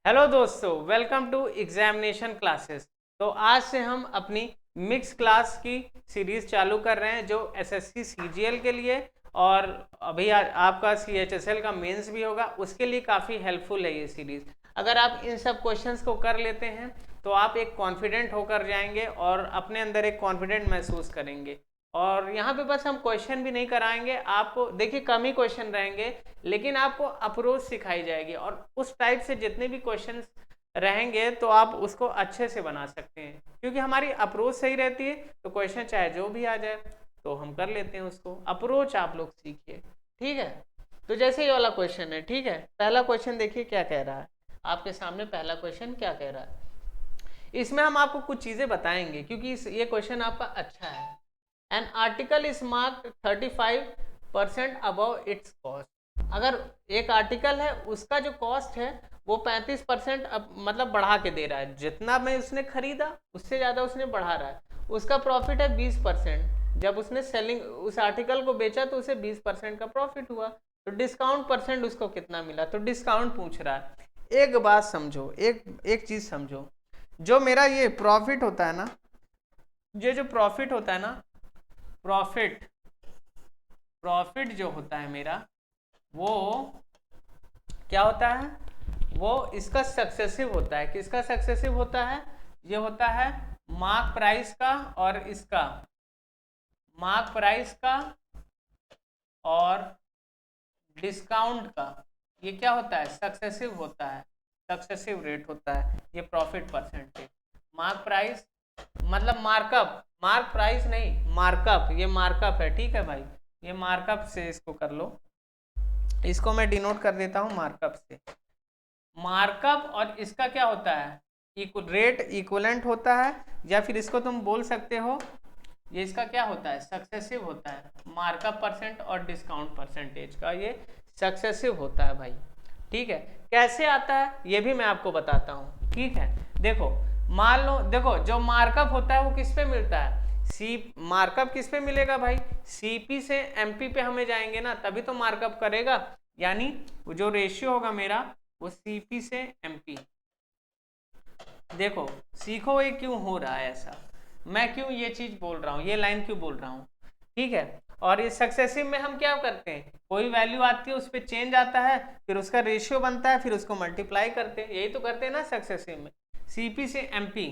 Hello दोस्तों, welcome to examination classes. तो आज से हम अपनी मिक्स क्लास की सीरीज चालू कर रहे हैं जो एसएससी सीजीएल के लिए और अभी आपका सीएचएसएल का मेंस भी होगा, उसके लिए काफ़ी हेल्पफुल है ये सीरीज। अगर आप इन सब क्वेश्चंस को कर लेते हैं तो आप एक कॉन्फिडेंट होकर जाएंगे और अपने अंदर एक कॉन्फिडेंट महसूस करेंगे। और यहाँ पे बस हम क्वेश्चन भी नहीं कराएंगे आपको, देखिए कम ही क्वेश्चन रहेंगे लेकिन आपको अप्रोच सिखाई जाएगी और उस टाइप से जितने भी क्वेश्चन रहेंगे तो आप उसको अच्छे से बना सकते हैं, क्योंकि हमारी अप्रोच सही रहती है तो क्वेश्चन चाहे जो भी आ जाए तो हम कर लेते हैं उसको। अप्रोच आप लोग सीखिए, ठीक है। तो जैसे ये वाला क्वेश्चन है, ठीक है, पहला क्वेश्चन देखिए क्या कह रहा है आपके सामने। पहला क्वेश्चन क्या कह रहा है, इसमें हम आपको कुछ चीजें बताएंगे क्योंकि ये क्वेश्चन आपका अच्छा है। An article is marked 35% above it's cost. अगर एक आर्टिकल है उसका जो कॉस्ट है वो 35% मतलब बढ़ा के दे रहा है, जितना में उसने खरीदा उससे ज्यादा उसने बढ़ा रहा है। उसका प्रॉफिट है 20%। जब उसने सेलिंग उस आर्टिकल को बेचा तो उसे 20% का प्रॉफिट हुआ, तो डिस्काउंट परसेंट उसको कितना मिला, तो डिस्काउंट पूछ रहा है। एक बात समझो, एक चीज समझो, जो मेरा ये प्रॉफिट होता है ना, ये जो प्रॉफिट होता है ना, प्रॉफिट प्रॉफिट जो होता है मेरा, वो क्या होता है, वो इसका सक्सेसिव होता है। किसका सक्सेसिव होता है, ये होता है मार्क प्राइस का और इसका मार्क प्राइस का और डिस्काउंट का। ये क्या होता है, सक्सेसिव होता है, सक्सेसिव रेट होता है ये प्रॉफिट परसेंटेज। मार्क प्राइस मतलब मार्कअप, मार्क प्राइस नहीं मार्कअप, ये मार्कअप है, ठीक है भाई। ये मार्कअप से इसको कर लो, इसको मैं डिनोट कर देता हूँ मार्कअप से। मार्कअप और इसका क्या होता है, रेट इक्वलेंट होता है, या फिर इसको तुम बोल सकते हो ये इसका क्या होता है, सक्सेसिव होता है। मार्कअप परसेंट और डिस्काउंट परसेंटेज का ये सक्सेसिव होता है भाई, ठीक है। कैसे आता है ये भी मैं आपको बताता हूँ, ठीक है। देखो मान लो, देखो जो मार्कअप होता है वो किस पे मिलता है, मार्कअप किस पे मिलेगा भाई, सीपी से एमपी पे हमें जाएंगे ना, तभी तो मार्कअप करेगा। यानी जो रेशियो होगा मेरा वो सीपी से एमपी। देखो सीखो ये क्यों हो रहा है ऐसा, मैं क्यों ये चीज बोल रहा हूँ, ये लाइन क्यों बोल रहा हूँ, ठीक है। और ये सक्सेसिव में हम क्या करते हैं, कोई वैल्यू आती है उस पर चेंज आता है, फिर उसका रेशियो बनता है, फिर उसको मल्टीप्लाई करते हैं, यही तो करते हैं ना सक्सेसिव में। सीपी से एमपी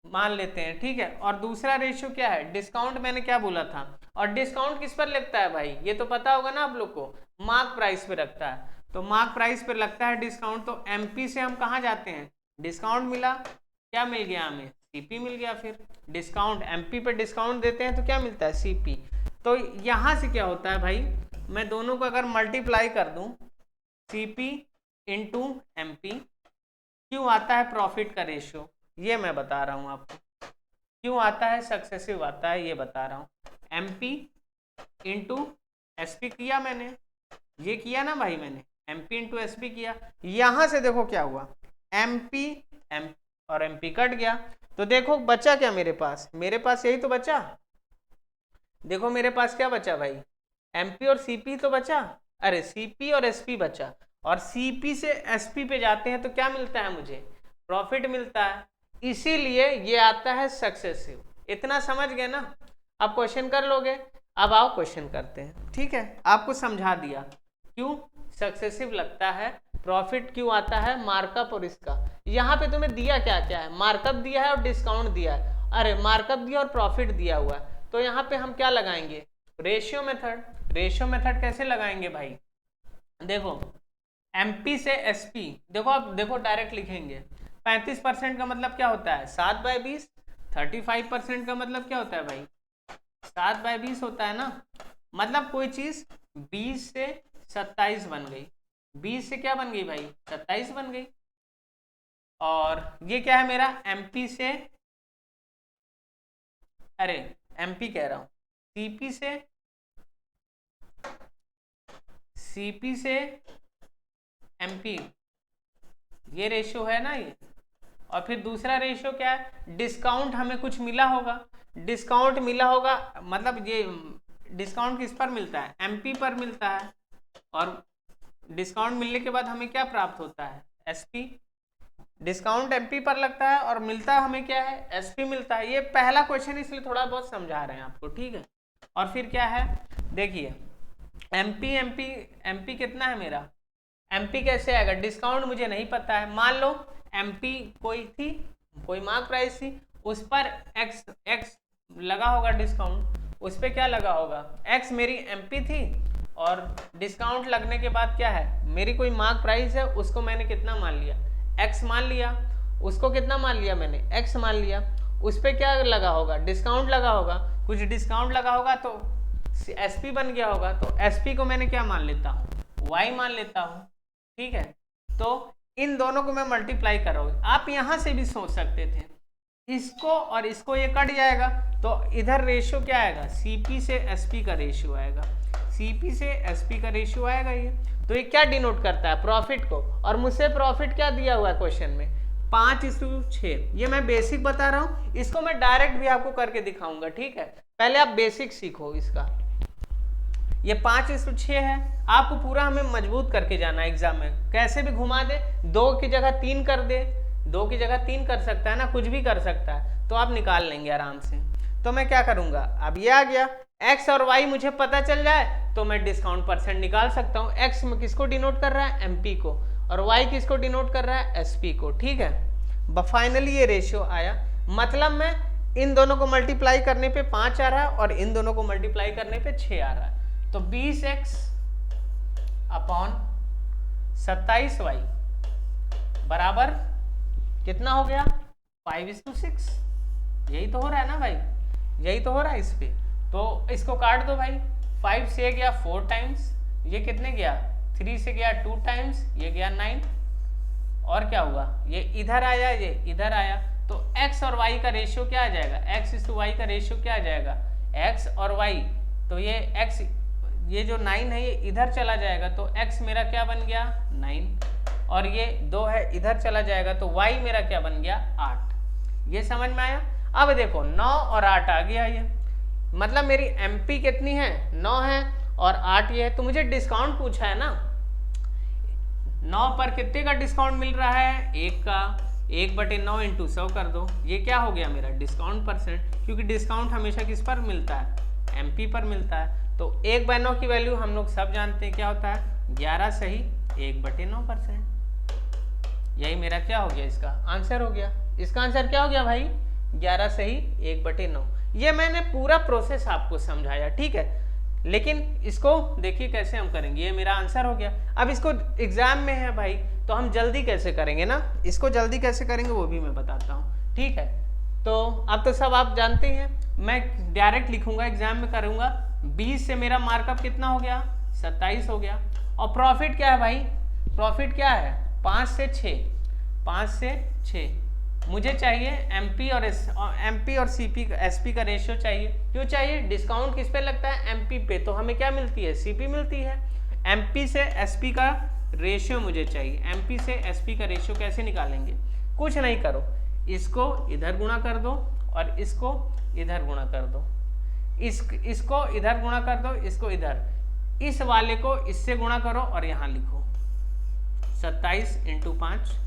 मान लेते हैं, ठीक है। और दूसरा रेशियो क्या है, डिस्काउंट, मैंने क्या बोला था। और डिस्काउंट किस पर लगता है भाई, ये तो पता होगा ना आप लोग को, मार्क प्राइस पे लगता है। तो मार्क प्राइस पे लगता है डिस्काउंट, तो एमपी से हम कहाँ जाते हैं, डिस्काउंट मिला, क्या मिल गया हमें, सीपी मिल गया। फिर डिस्काउंट एमपी पे डिस्काउंट देते हैं तो क्या मिलता है, सीपी। तो यहां से क्या होता है भाई, मैं दोनों को अगर मल्टीप्लाई कर दूं, सीपी इंटू एमपी, क्यों आता है प्रॉफिट का रेशियो, ये मैं बता रहा हूं आपको। क्यों आता है सक्सेसिव आता है ये बता रहा हूं। एमपी इंटू एसपी किया मैंने, ये किया ना भाई मैंने, एमपी इंटू एसपी किया। यहां से देखो क्या हुआ, एमपी एम और एमपी कट गया, तो देखो बचा क्या मेरे पास, मेरे पास यही तो बचा। देखो मेरे पास क्या बचा भाई, एमपी और सीपी तो बचा, अरे सीपी और एसपी बचा। और सीपी से एसपी पे जाते हैं तो क्या मिलता है मुझे, प्रॉफिट मिलता है, इसीलिए ये आता है सक्सेसिव। इतना समझ गए ना, अब क्वेश्चन कर लोगे। अब आओ क्वेश्चन करते हैं, ठीक है। आपको समझा दिया क्यों सक्सेसिव लगता है, प्रॉफिट क्यों आता है, मार्कअप और इसका। यहाँ पे तुम्हें दिया क्या क्या है, मार्कअप दिया है और डिस्काउंट दिया है, अरे मार्कअप दिया और प्रॉफिट दिया हुआ है। तो यहाँ पे हम क्या लगाएंगे, रेशियो मेथड। रेशियो मेथड कैसे लगाएंगे भाई, देखो एमपी से एसपी, देखो आप देखो डायरेक्ट लिखेंगे। 35% का मतलब क्या होता है, 7/20। 35% का मतलब क्या होता है भाई, 7/20 होता है ना। मतलब कोई चीज 20 से 27 बन गई, 20 से क्या बन गई भाई, 27 बन गई। और ये क्या है मेरा, एमपी से, अरे एमपी कह रहा हूं, सीपी से एमपी, ये रेशियो है ना ये। और फिर दूसरा रेशियो क्या है, डिस्काउंट हमें कुछ मिला होगा, डिस्काउंट मिला होगा, मतलब ये डिस्काउंट किस पर मिलता है, एमपी पर मिलता है। और डिस्काउंट मिलने के बाद हमें क्या प्राप्त होता है, एसपी। डिस्काउंट एमपी पर लगता है और मिलता हमें क्या है, एसपी मिलता है। ये पहला क्वेश्चन इसलिए थोड़ा बहुत समझा रहे हैं आपको, ठीक है। और फिर क्या है, देखिए एमपी एमपी एमपी कितना है मेरा, एमपी कैसे आएगा, डिस्काउंट मुझे नहीं पता है। मान लो एमपी कोई मार्क प्राइस थी, उस पर एक्स लगा होगा डिस्काउंट, उस पर क्या लगा होगा, एक्स मेरी एमपी थी और डिस्काउंट लगने के बाद क्या है, मेरी कोई मार्क प्राइस है, उसको मैंने कितना मान लिया, एक्स मान लिया। उसको कितना मान लिया मैंने, एक्स मान लिया। उस पर क्या लगा होगा, डिस्काउंट लगा होगा, कुछ डिस्काउंट लगा होगा तो एसपी बन गया होगा। तो एसपी को मैंने क्या मान लेता हूँ, वाई मान लेता हूँ, ठीक है। तो इन दोनों को मैं मल्टीप्लाई करोगे, आप यहां से भी सोच सकते थे, इसको और इसको ये कट जाएगा तो इधर रेशियो क्या आएगा, सीपी से एसपी का रेशियो आएगा, सीपी से एसपी का रेशियो आएगा ये। तो ये क्या डिनोट करता है, प्रॉफिट को। और मुझसे प्रॉफिट क्या दिया हुआ है क्वेश्चन में, 5:6। ये मैं बेसिक बता रहा हूँ, इसको मैं डायरेक्ट भी आपको करके दिखाऊंगा, ठीक है। पहले आप बेसिक सीखो इसका। ये 5:6 है, आपको पूरा हमें मजबूत करके जाना है एग्जाम में, कैसे भी घुमा दे, 2 की जगह 3 कर दे, 2 की जगह 3 कर सकता है ना, कुछ भी कर सकता है, तो आप निकाल लेंगे आराम से। तो मैं क्या करूंगा, अब ये आ गया, एक्स और वाई मुझे पता चल जाए तो मैं डिस्काउंट परसेंट निकाल सकता हूँ। एक्स में किसको डिनोट कर रहा है, एमपी को, और वाई किसको डिनोट कर रहा है, एसपी को, ठीक है। फाइनली ये रेशियो आया, मतलब मैं इन दोनों को मल्टीप्लाई करने पे 5 आ रहा है और इन दोनों को मल्टीप्लाई करने पे 6 आ रहा है। तो 20x अपॉन 27y बराबर कितना हो गया, 5:6। यही तो हो रहा है ना भाई, यही तो हो रहा है इस पे। तो इसको काट दो भाई, 5 से गया 4 टाइम्स, ये कितने गया, 3 से गया 2 टाइम्स, ये गया 9, और क्या हुआ, ये इधर आया, ये इधर आया। तो x और y का रेशियो क्या आ जाएगा, x/y का रेशियो क्या आ जाएगा, x और y। तो ये x, ये जो 9 है ये इधर चला जाएगा, तो x मेरा क्या बन गया, 9, और ये 2 है इधर चला जाएगा, तो y मेरा क्या बन गया, 8। ये समझ में आया। अब देखो 9 और 8 आ गया, ये मतलब मेरी MP कितनी है, 9 है और 8 ये है। तो मुझे डिस्काउंट पूछा है ना, 9 पर कितने का डिस्काउंट मिल रहा है, 1 का, 1/9 × 100 कर दो, ये क्या हो गया मेरा डिस्काउंट परसेंट, क्योंकि डिस्काउंट हमेशा किस पर मिलता है, MP पर मिलता है। तो 1/9 की वैल्यू हम लोग सब जानते हैं क्या होता है, 11 सही 1/9%। यही मेरा क्या हो गया, इसका आंसर हो गया। इसका आंसर क्या हो गया भाई, 11 सही 1/9। ये मैंने पूरा प्रोसेस आपको समझाया, ठीक है। लेकिन इसको देखिए कैसे हम करेंगे, ये मेरा आंसर हो गया। अब इसको एग्जाम में है भाई, तो हम जल्दी कैसे करेंगे ना, इसको जल्दी कैसे करेंगे वो भी मैं बताता हूँ, ठीक है। तो अब तो सब आप जानते हैं, मैं डायरेक्ट लिखूंगा, एग्जाम में करूंगा। 20 से मेरा मार्कअप कितना हो गया, 27 हो गया। और प्रॉफिट क्या है भाई, प्रॉफिट क्या है, 5 से 6, 5 से 6 मुझे चाहिए। एमपी और सीपी एसपी का रेशियो चाहिए। क्यों चाहिए, डिस्काउंट किस पे लगता है, एमपी पे, तो हमें क्या मिलती है, सीपी मिलती है। एमपी से एसपी का रेशियो मुझे चाहिए। एमपी से एसपी का रेशियो कैसे निकालेंगे, कुछ नहीं करो, इसको इधर गुणा कर दो और इसको इधर गुणा कर दो, इसको इधर गुणा कर दो, इसको इधर, इस वाले को इससे गुणा करो और यहाँ लिखो 27 × 5।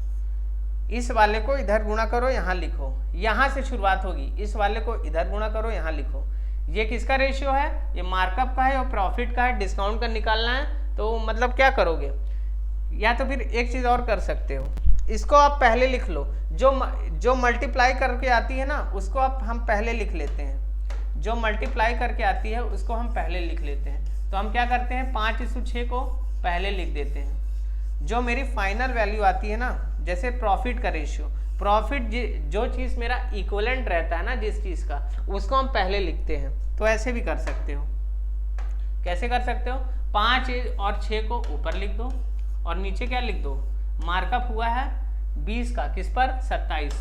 इस वाले को इधर गुणा करो, यहाँ लिखो, यहाँ से शुरुआत होगी, इस वाले को इधर गुणा करो, यहाँ लिखो। ये किसका रेशियो है, ये मार्कअप का है और प्रॉफिट का है, डिस्काउंट का निकालना है। तो मतलब क्या करोगे, या तो फिर एक चीज़ और कर सकते हो, इसको आप पहले लिख लो, जो मल्टीप्लाई करके आती है ना उसको हम पहले लिख लेते हैं, जो मल्टीप्लाई करके आती है उसको हम पहले लिख लेते हैं। तो हम क्या करते हैं, 5:6 को पहले लिख देते हैं। जो मेरी फाइनल वैल्यू आती है ना, जैसे प्रॉफिट का रेशियो, प्रॉफिट जो चीज़ मेरा इक्वलेंट रहता है ना जिस चीज़ का, उसको हम पहले लिखते हैं। तो ऐसे भी कर सकते हो, कैसे कर सकते हो, 5 और 6 को ऊपर लिख दो और नीचे क्या लिख दो, मार्कअप हुआ है 20 का, किस पर, 27,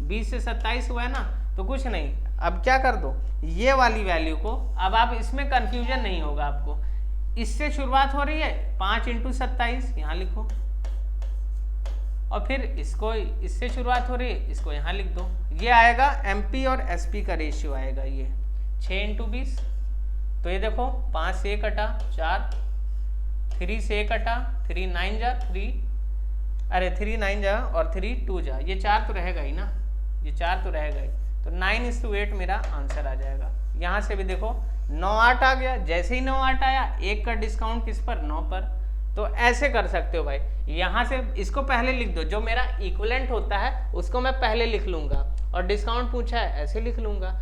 20 से 27 हुआ है ना, तो कुछ नहीं, अब क्या कर दो, ये वाली वैल्यू को, अब आप इसमें कंफ्यूजन नहीं होगा आपको, इससे शुरुआत हो रही है, 5 × 27 यहाँ लिखो, और फिर इसको, इससे शुरुआत हो रही है, इसको यहाँ लिख दो। ये आएगा एमपी और एसपी का रेशियो आएगा, ये 6 × 20। तो ये देखो 5 से 1 कटा 4, 3 से 1 कटा 3, 9 जा 3, अरे 3 9 जा और 3 2 जा, ये 4 तो रहेगा ही ना, ये 4 तो रहेगा ही, तो 9:8 मेरा आंसर आ जाएगा। यहाँ से भी देखो 9 8 आ गया, जैसे ही 9 8 आया, 1 का डिस्काउंट किस पर, 9 पर। तो ऐसे कर सकते हो भाई, यहाँ से इसको पहले लिख दो, जो मेरा इक्विवेलेंट होता है उसको मैं पहले लिख लूंगा, और डिस्काउंट पूछा है ऐसे लिख लूंगा।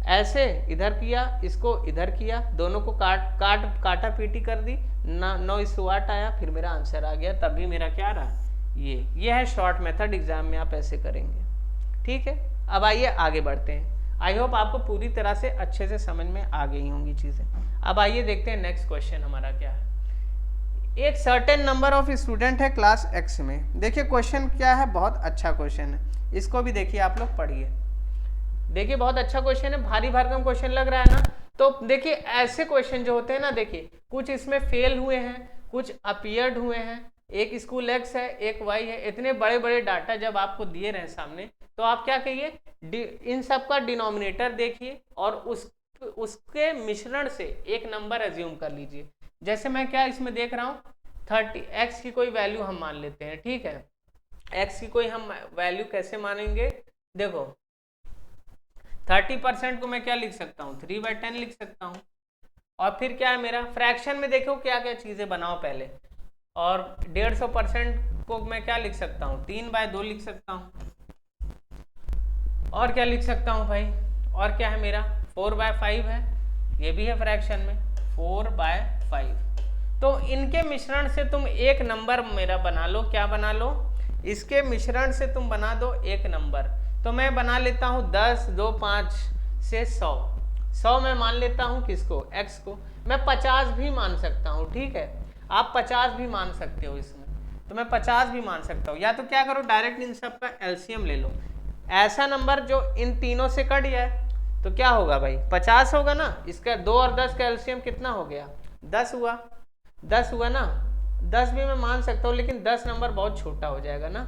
ऐसे इधर किया, इसको इधर किया, दोनों को काटा पीटी कर दी, 9:8 आया, फिर मेरा आंसर आ गया। तभी मेरा क्या रहा, ये है शॉर्ट मेथड, एग्जाम में आप ऐसे करेंगे। ठीक है, अब आइए आगे बढ़ते हैं। आई होप आपको पूरी तरह से अच्छे से समझ में आ गई होंगी चीजें। अब आइए देखते हैं नेक्स्ट क्वेश्चन हमारा क्या है। एक सर्टेन नंबर ऑफ स्टूडेंट है क्लास एक्स में। देखिए क्वेश्चन क्या है, बहुत अच्छा क्वेश्चन है, इसको भी देखिए आप लोग पढ़िए। देखिए बहुत अच्छा क्वेश्चन है, भारी भरकम क्वेश्चन लग रहा है ना। तो देखिए ऐसे क्वेश्चन जो होते हैं ना, देखिए कुछ इसमें फेल हुए हैं, कुछ अपीयर्ड हुए हैं, एक स्कूल एक्स है, एक वाई है, इतने बड़े बड़े डाटा जब आपको दिए रहे सामने, तो आप क्या कहिए, इन सब का डिनोमिनेटर देखिए और उसके मिश्रण से एक नंबर एज्यूम कर लीजिए। जैसे मैं क्या इसमें देख रहा हूँ, 30 एक्स की कोई वैल्यू हम मान लेते हैं। ठीक है, एक्स की कोई हम वैल्यू कैसे मानेंगे, देखो 30% को मैं क्या लिख सकता हूँ, 3/10 लिख सकता हूँ। और फिर क्या है मेरा फ्रैक्शन में, देखो क्या क्या चीजें बनाओ पहले। और 150% को मैं क्या लिख सकता हूँ, 3/2 लिख सकता हूँ। और क्या लिख सकता हूँ भाई, और क्या है मेरा 4/5 है, ये भी है फ्रैक्शन में 4/5। तो इनके मिश्रण से तुम एक नंबर मेरा बना लो, क्या बना लो, इसके मिश्रण से तुम बना दो एक नंबर। तो मैं बना लेता हूँ 10 2 5 से 100 मैं मान लेता हूँ किसको, एक्स को। मैं 50 भी मान सकता हूँ, ठीक है, आप 50 भी मान सकते हो इसमें, तो मैं 50 भी मान सकता हूँ। या तो क्या करो, डायरेक्ट इन सब का एलसीएम ले लो, ऐसा नंबर जो इन तीनों से कट जाए, तो क्या होगा भाई 50 होगा ना। इसका 2 और 10 का एलसीएम कितना हो गया, 10 हुआ, 10 हुआ ना। 10 भी मैं मान सकता हूँ, लेकिन 10 नंबर बहुत छोटा हो जाएगा ना।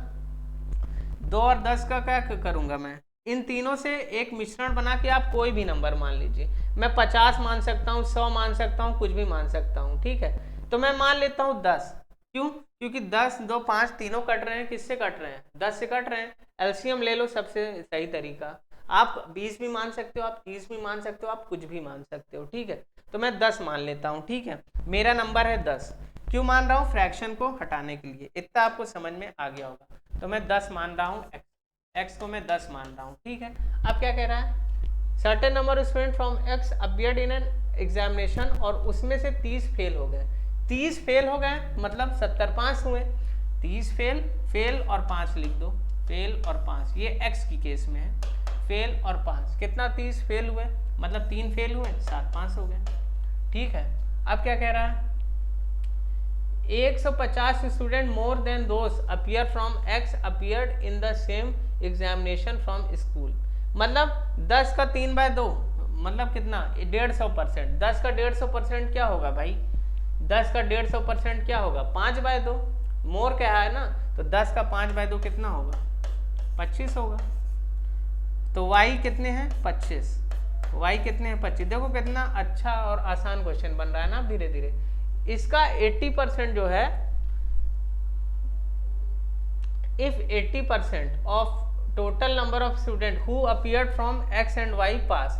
2 और 10 का क्या करूंगा मैं, इन तीनों से एक मिश्रण बना के आप कोई भी नंबर मान लीजिए। मैं 50 मान सकता हूँ, 100 मान सकता हूँ, कुछ भी मान सकता हूँ, ठीक है। तो मैं मान लेता हूँ 10, क्यों, क्योंकि 10 2 5 तीनों कट रहे हैं, किससे कट रहे हैं, 10 से कट रहे हैं। एलसीएम ले लो, सबसे सही तरीका। आप 20 भी मान सकते हो, आप 30 भी मान सकते हो, आप कुछ भी मान सकते हो, ठीक है। तो मैं 10 मान लेता हूँ, ठीक है, मेरा नंबर है 10। क्यों मान रहा हूँ, फ्रैक्शन को हटाने के लिए। इतना आपको समझ में आ गया होगा। तो मैं 10 मान रहा हूँ, एक्स को मैं 10 मान रहा हूँ, ठीक है। अब क्या कह रहा है, certain number of student from x appeared in an examination, और उसमें से 30 फेल हो गए। 30 फेल हो गए मतलब 70 पास हुए। 30 फेल, फेल और 5 लिख दो, फेल और 5, ये एक्स की केस में है, फेल और 5 कितना, 30 फेल हुए मतलब 3 फेल हुए, 7 पास हो गए, ठीक है। अब क्या कह रहा है, 150 student more than those appear from x appeared in the same examination from school. मतलब 10 का 3/2 मतलब कितना, 150%। 10 का 150% क्या होगा भाई, 10 का 150% क्या होगा, 5/2। मोर क्या है ना, तो 10 का 5/2 कितना होगा, 25 होगा। तो y कितने हैं, 25। y कितने हैं, 25। देखो कितना अच्छा और आसान क्वेश्चन बन रहा है ना धीरे धीरे। इसका 80% जो है, if 80% of total number of student who appeared from x and y पास,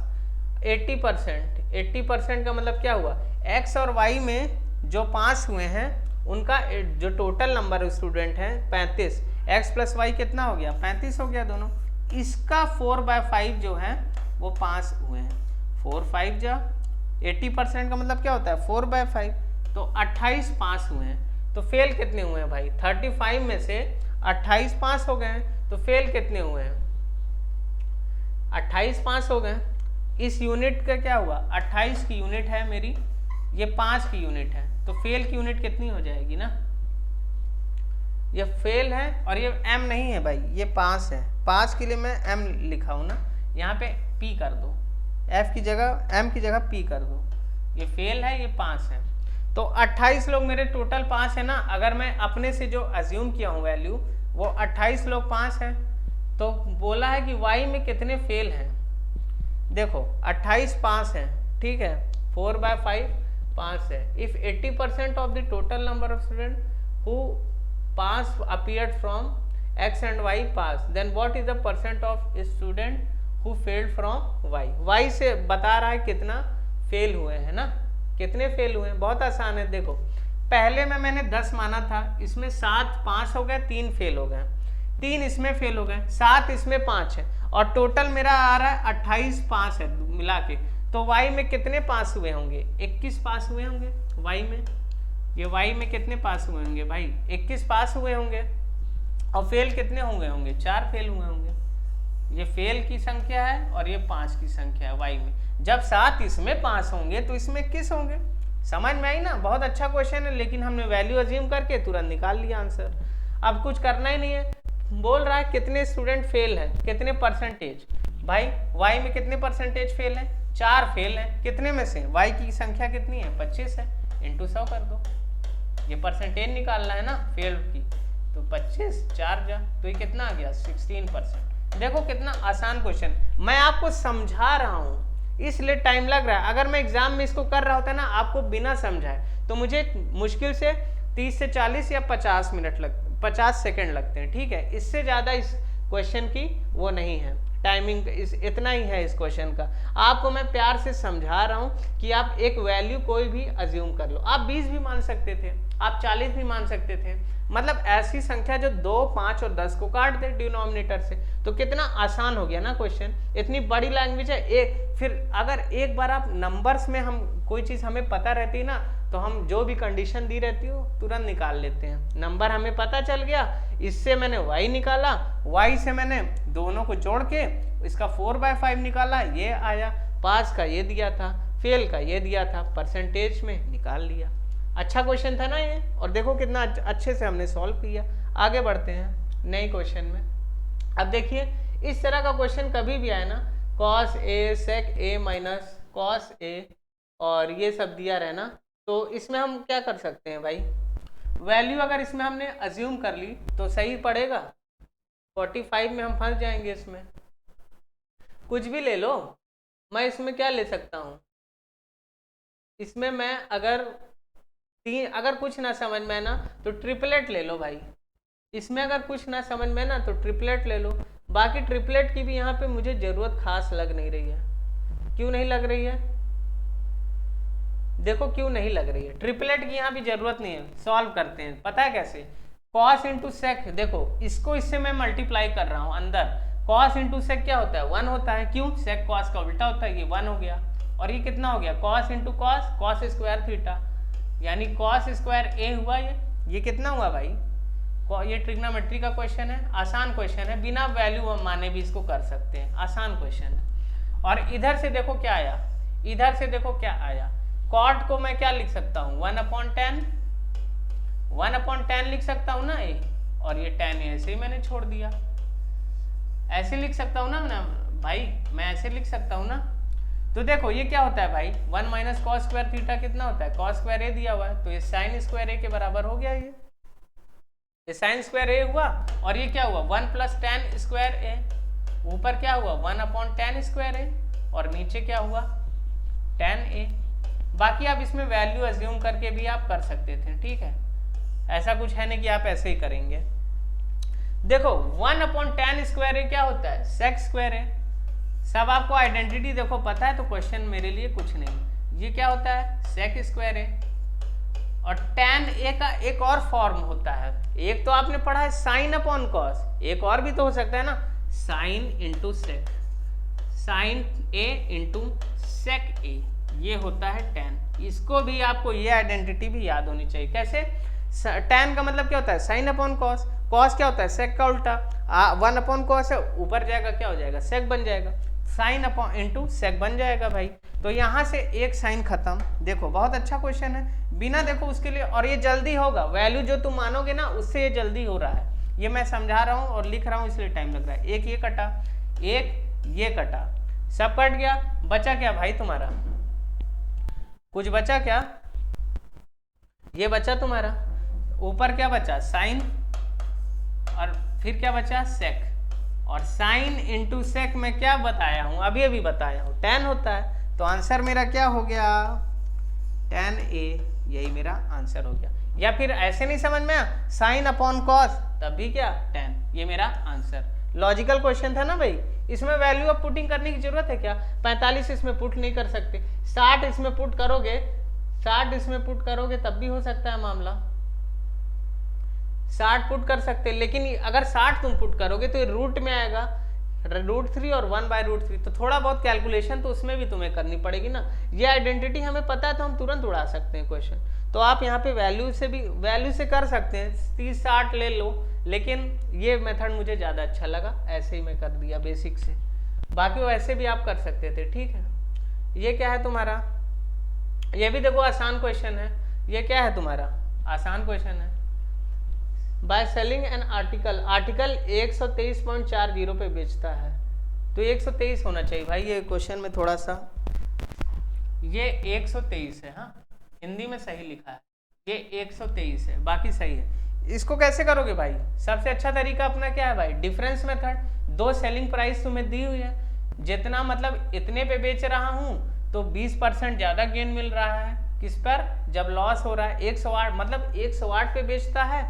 80% का मतलब क्या हुआ, x और y में जो पास हुए हैं उनका जो टोटल नंबर स्टूडेंट हैं 35, x प्लस y कितना हो गया, 35 हो गया दोनों। इसका 4/5 जो है वो पास हुए हैं, 4/5 जा 80% का मतलब क्या होता है 4/5, तो 28 पास हुए हैं। तो फेल कितने हुए हैं भाई, 35 में से 28 पास हो गए हैं, तो फेल कितने हुए हैं, 28 पास हो गए। इस यूनिट का क्या हुआ, 28 की यूनिट है मेरी, ये 5 की यूनिट है, तो फेल की यूनिट कितनी हो जाएगी ना, ये फेल है और ये m नहीं है भाई, ये 5 है। 5 के लिए मैं m लिखा हूं ना, यहाँ पे p कर दो, f की जगह m की जगह p कर दो। ये फेल है, ये 5 है, तो 28 लोग मेरे टोटल 5 है ना। अगर मैं अपने से जो अज्यूम किया हूँ वैल्यू, वो 28 लोग 5 है। तो बोला है कि y में कितने फेल हैं, देखो 28 5 है, ठीक है, 4/5 5 है। If 80% of the total number of student who pass appeared from x and y pass, then what is the percent of student who failed from y? y से बता रहा है कितना फेल हुए हैं ना, कितने फेल हुए हैं। बहुत आसान है, देखो पहले में मैंने 10 माना था, इसमें 7 5 हो गए, 3 फेल हो गए, 3 इसमें फेल हो गए, 7 इसमें 5 है, और टोटल मेरा आ रहा है 28 पास है मिला के। तो y में कितने पास हुए होंगे? 21 पास हुए होंगे y में। ये y में कितने पास हुए होंगे भाई? 21 पास हुए होंगे। और फेल कितने होंगे? 4 फेल हुए होंगे। ये फेल की संख्या है और ये 5 की संख्या है y में। जब 7 इसमें पास होंगे तो इसमें 21 होंगे। समझ में आई ना? बहुत अच्छा क्वेश्चन है, लेकिन हमने वैल्यू अज्यूम करके तुरंत निकाल लिया आंसर। अब कुछ करना ही नहीं है। बोल रहा है कितने स्टूडेंट फेल हैं, कितने परसेंटेज। भाई y में कितने परसेंटेज फेल हैं? 4 फेल हैं। कितने में से? y की संख्या कितनी है? 25 है, इंटू 100 कर दो। ये परसेंटेज निकालना है ना फेल की, तो 25 4 जा, तो ये कितना आ गया? 16%। देखो कितना आसान क्वेश्चन, मैं आपको समझा रहा हूँ इसलिए टाइम लग रहा है। अगर मैं एग्जाम में इसको कर रहा होता ना आपको बिना समझाए, तो मुझे मुश्किल से 30 से 40 या 50 सेकंड लगते हैं, ठीक है। इससे ज़्यादा इस क्वेश्चन की वो नहीं है, टाइमिंग इतना ही है इस क्वेश्चन का। आपको मैं प्यार से समझा रहा हूँ कि आप एक वैल्यू कोई भी अज्यूम कर लो। आप 20 भी मान सकते थे, आप 40 भी मान सकते थे, मतलब ऐसी संख्या जो 2 5 और 10 को काट दे डिनोमिनेटर से। तो कितना आसान हो गया ना क्वेश्चन। इतनी बड़ी लैंग्वेज है। फिर अगर एक बार आप नंबर्स में हम कोई चीज़ हमें पता रहती ना, तो हम जो भी कंडीशन दी रहती हो तुरंत निकाल लेते हैं। नंबर हमें पता चल गया, इससे मैंने y निकाला, y से मैंने दोनों को जोड़ के इसका 4/5 निकाला, ये आया। पास का ये दिया था, फेल का ये दिया था, परसेंटेज में निकाल लिया। अच्छा क्वेश्चन था ना ये, और देखो कितना अच्छे से हमने सॉल्व किया। आगे बढ़ते हैं नए क्वेश्चन में। अब देखिए इस तरह का क्वेश्चन कभी भी आए ना, cos a sec a minus cos a और ये सब दिया रहे ना, तो इसमें हम क्या कर सकते हैं भाई, वैल्यू अगर इसमें हमने अज्यूम कर ली तो सही पड़ेगा। 45 में हम फंस जाएंगे। इसमें कुछ भी ले लो, मैं इसमें क्या ले सकता हूँ, इसमें मैं अगर कुछ ना समझ में ना तो ट्रिपलेट ले लो भाई। इसमें अगर कुछ ना समझ में ना तो ट्रिपलेट ले लो। बाकी ट्रिपलेट की भी यहाँ पे मुझे ज़रूरत खास लग नहीं रही है। क्यों नहीं लग रही है? देखो क्यों नहीं लग रही है, ट्रिपलेट की यहाँ भी जरूरत नहीं है। सॉल्व करते हैं, पता है कैसे? कॉस इंटू सेक, देखो इसको इससे मैं मल्टीप्लाई कर रहा हूँ अंदर। कॉस इंटू सेक क्या होता है? 1 होता है। क्यों? सेक कॉस का उल्टा होता है, ये 1 हो गया। और ये कितना हो गया? Cos into cos, cos square theta, यानी कॉस स्क्वायर ए हुआ। ये कितना हुआ भाई? ये ट्रिग्नोमेट्री का क्वेश्चन है, आसान क्वेश्चन है, बिना वैल्यू माने भी इसको कर सकते हैं, आसान क्वेश्चन है। और इधर से देखो क्या आया, इधर से देखो क्या आया। कॉट को मैं क्या लिख सकता हूँ? 1/10, 1/10 लिख सकता हूँ ना ए, और ये tan ऐसे ही मैंने छोड़ दिया। ऐसे लिख सकता हूँ ना भाई, मैं ऐसे लिख सकता हूँ ना। तो देखो ये क्या होता है भाई, 1 माइनस कॉस स्क्वायर थीटा कितना होता है? कॉस स्क्वायर ए दिया हुआ है, तो ये साइन स्क्वायर ए के बराबर हो गया। ये साइन स्क्वायर ए हुआ, और ये क्या हुआ? 1 प्लस tan स्क्वायर ए। ऊपर क्या हुआ? 1/10 स्क्वायर ए, और नीचे क्या हुआ? tan ए। बाकी आप इसमें वैल्यू अज्यूम करके भी आप कर सकते थे, ठीक है। ऐसा कुछ है नहीं कि आप ऐसे ही करेंगे। देखो 1/10 स्क्वायर ए क्या होता है? सेक स्क्वायर ए। सब आपको आइडेंटिटी देखो पता है, तो क्वेश्चन मेरे लिए कुछ नहीं। ये क्या होता है? सेक स्क्वायर ए। और tan ए का एक और फॉर्म होता है, एक तो आपने पढ़ा है साइन अपॉन कॉस, एक और भी तो हो सकता है ना, साइन इंटू सेक, साइन ए इंटू सेक ए, ये होता है tan। इसको भी आपको ये आइडेंटिटी भी याद होनी चाहिए। कैसे? tan का मतलब क्या होता है? साइन अपॉन कॉस, कॉस क्या होता है? सेक का उल्टा। 1/cos है, ऊपर जाएगा क्या हो जाएगा? सेक बन जाएगा, साइन अपॉन इंटू सेक बन जाएगा भाई। तो यहाँ से एक साइन खत्म। देखो बहुत अच्छा क्वेश्चन है, बिना देखो उसके लिए, और ये जल्दी होगा। वैल्यू जो तुम मानोगे ना उससे ये जल्दी हो रहा है। ये मैं समझा रहा हूँ और लिख रहा हूँ इसलिए टाइम लग रहा है। एक ये कटा, एक ये कटा, सब कट गया। बचा क्या भाई तुम्हारा? कुछ बचा क्या? ये बचा तुम्हारा। ऊपर क्या बचा? साइन, और फिर क्या बचा? सेक। और साइन इंटू सेक में क्या बताया हूं? अभी बताया हूं, tan होता है। तो आंसर मेरा क्या हो गया? tan a, यही मेरा आंसर हो गया। या फिर ऐसे नहीं समझ में आया, साइन अपॉन कॉस तब भी क्या tan, ये मेरा आंसर। लॉजिकल क्वेश्चन था ना भाई, इसमें वैल्यू ऑफ पुटिंग करने की जरूरत है क्या? 45 इसमें पुट नहीं कर सकते, 60 इसमें पुट करोगे, 60 इसमें पुट करोगे तब भी हो सकता है मामला, 60 पुट कर सकते, लेकिन अगर 60 तुम पुट करोगे तो ये रूट में आएगा, √3 और 1/√3, तो थोड़ा बहुत कैलकुलेशन तो उसमें भी तुम्हें करनी पड़ेगी ना। ये आइडेंटिटी हमें पता है तो हम तुरंत उड़ा सकते हैं क्वेश्चन। तो आप यहाँ पे वैल्यू से कर सकते हैं, 30-60 ले लो, लेकिन ये मेथड मुझे ज़्यादा अच्छा लगा, ऐसे ही मैं कर दिया बेसिक से। बाकी वैसे भी आप कर सकते थे, ठीक है। ये क्या है तुम्हारा, ये भी देखो आसान क्वेश्चन है। ये क्या है तुम्हारा, आसान क्वेश्चन है। By selling an article, article 123.40 पे बेचता है, तो 123 होना चाहिए भाई। ये क्वेश्चन में थोड़ा सा, ये 123 है, हाँ हिंदी में सही लिखा है, ये 123 है, बाकी सही है। इसको कैसे करोगे भाई? सबसे अच्छा तरीका अपना क्या है भाई, डिफरेंस मेथड। दो सेलिंग प्राइस तुम्हें दी हुई है, जितना मतलब इतने पे बेच रहा हूं तो 20% ज्यादा गेन मिल रहा है, किस पर? जब लॉस हो रहा है। 108 मतलब 108 पे बेचता है,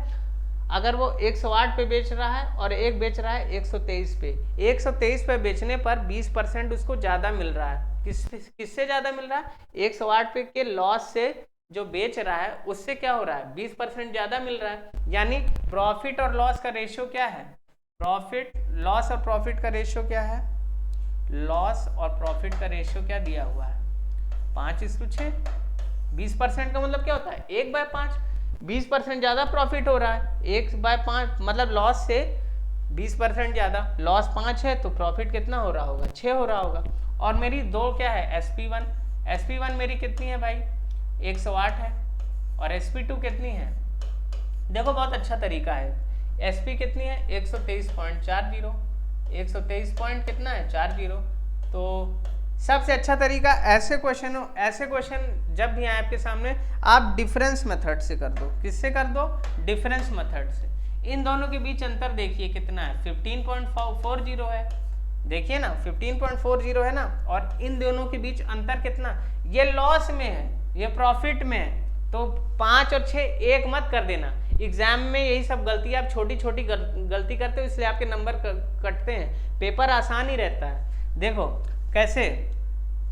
अगर वो 108 पे बेच रहा है और एक बेच रहा है 123 पे, 123 पे बेचने पर 20% उसको ज्यादा मिल रहा है। किससे ज्यादा मिल रहा है? 108 पे के लॉस से जो बेच रहा है उससे क्या हो रहा है, 20% ज्यादा मिल रहा है। यानी प्रॉफिट और लॉस का रेशियो क्या है, प्रॉफिट लॉस और प्रॉफिट का रेशियो क्या है, लॉस और प्रॉफिट का रेशियो क्या दिया हुआ है, 5:6। 20% का मतलब क्या होता है, 1/5। 20% ज्यादा प्रॉफिट हो रहा है, 1/5 मतलब लॉस से 20% ज्यादा। लॉस 5 है तो प्रॉफिट कितना हो रहा होगा, 6 हो रहा होगा। और मेरी दो क्या है, SP1, SP1 मेरी कितनी है भाई, 108 है, और SP2 कितनी है, देखो बहुत अच्छा तरीका है। SP कितनी है, 123.40, 123 पॉइंट कितना है, 40। तो सबसे अच्छा तरीका ऐसे क्वेश्चन हो, ऐसे क्वेश्चन जब भी आए आपके सामने, आप डिफरेंस मेथड से कर दो। किससे कर दो, डिफरेंस मेथड से। इन दोनों के बीच अंतर देखिए कितना है, 15.40 है, देखिए ना 15.40 है ना, और इन दोनों के बीच अंतर कितना, ये लॉस में है, ये प्रॉफिट में है। तो 5 और 6 एक मत कर देना, एग्जाम में यही सब गलती, आप छोटी छोटी गलती करते हो इसलिए आपके नंबर कटते हैं, पेपर आसान ही रहता है। देखो कैसे,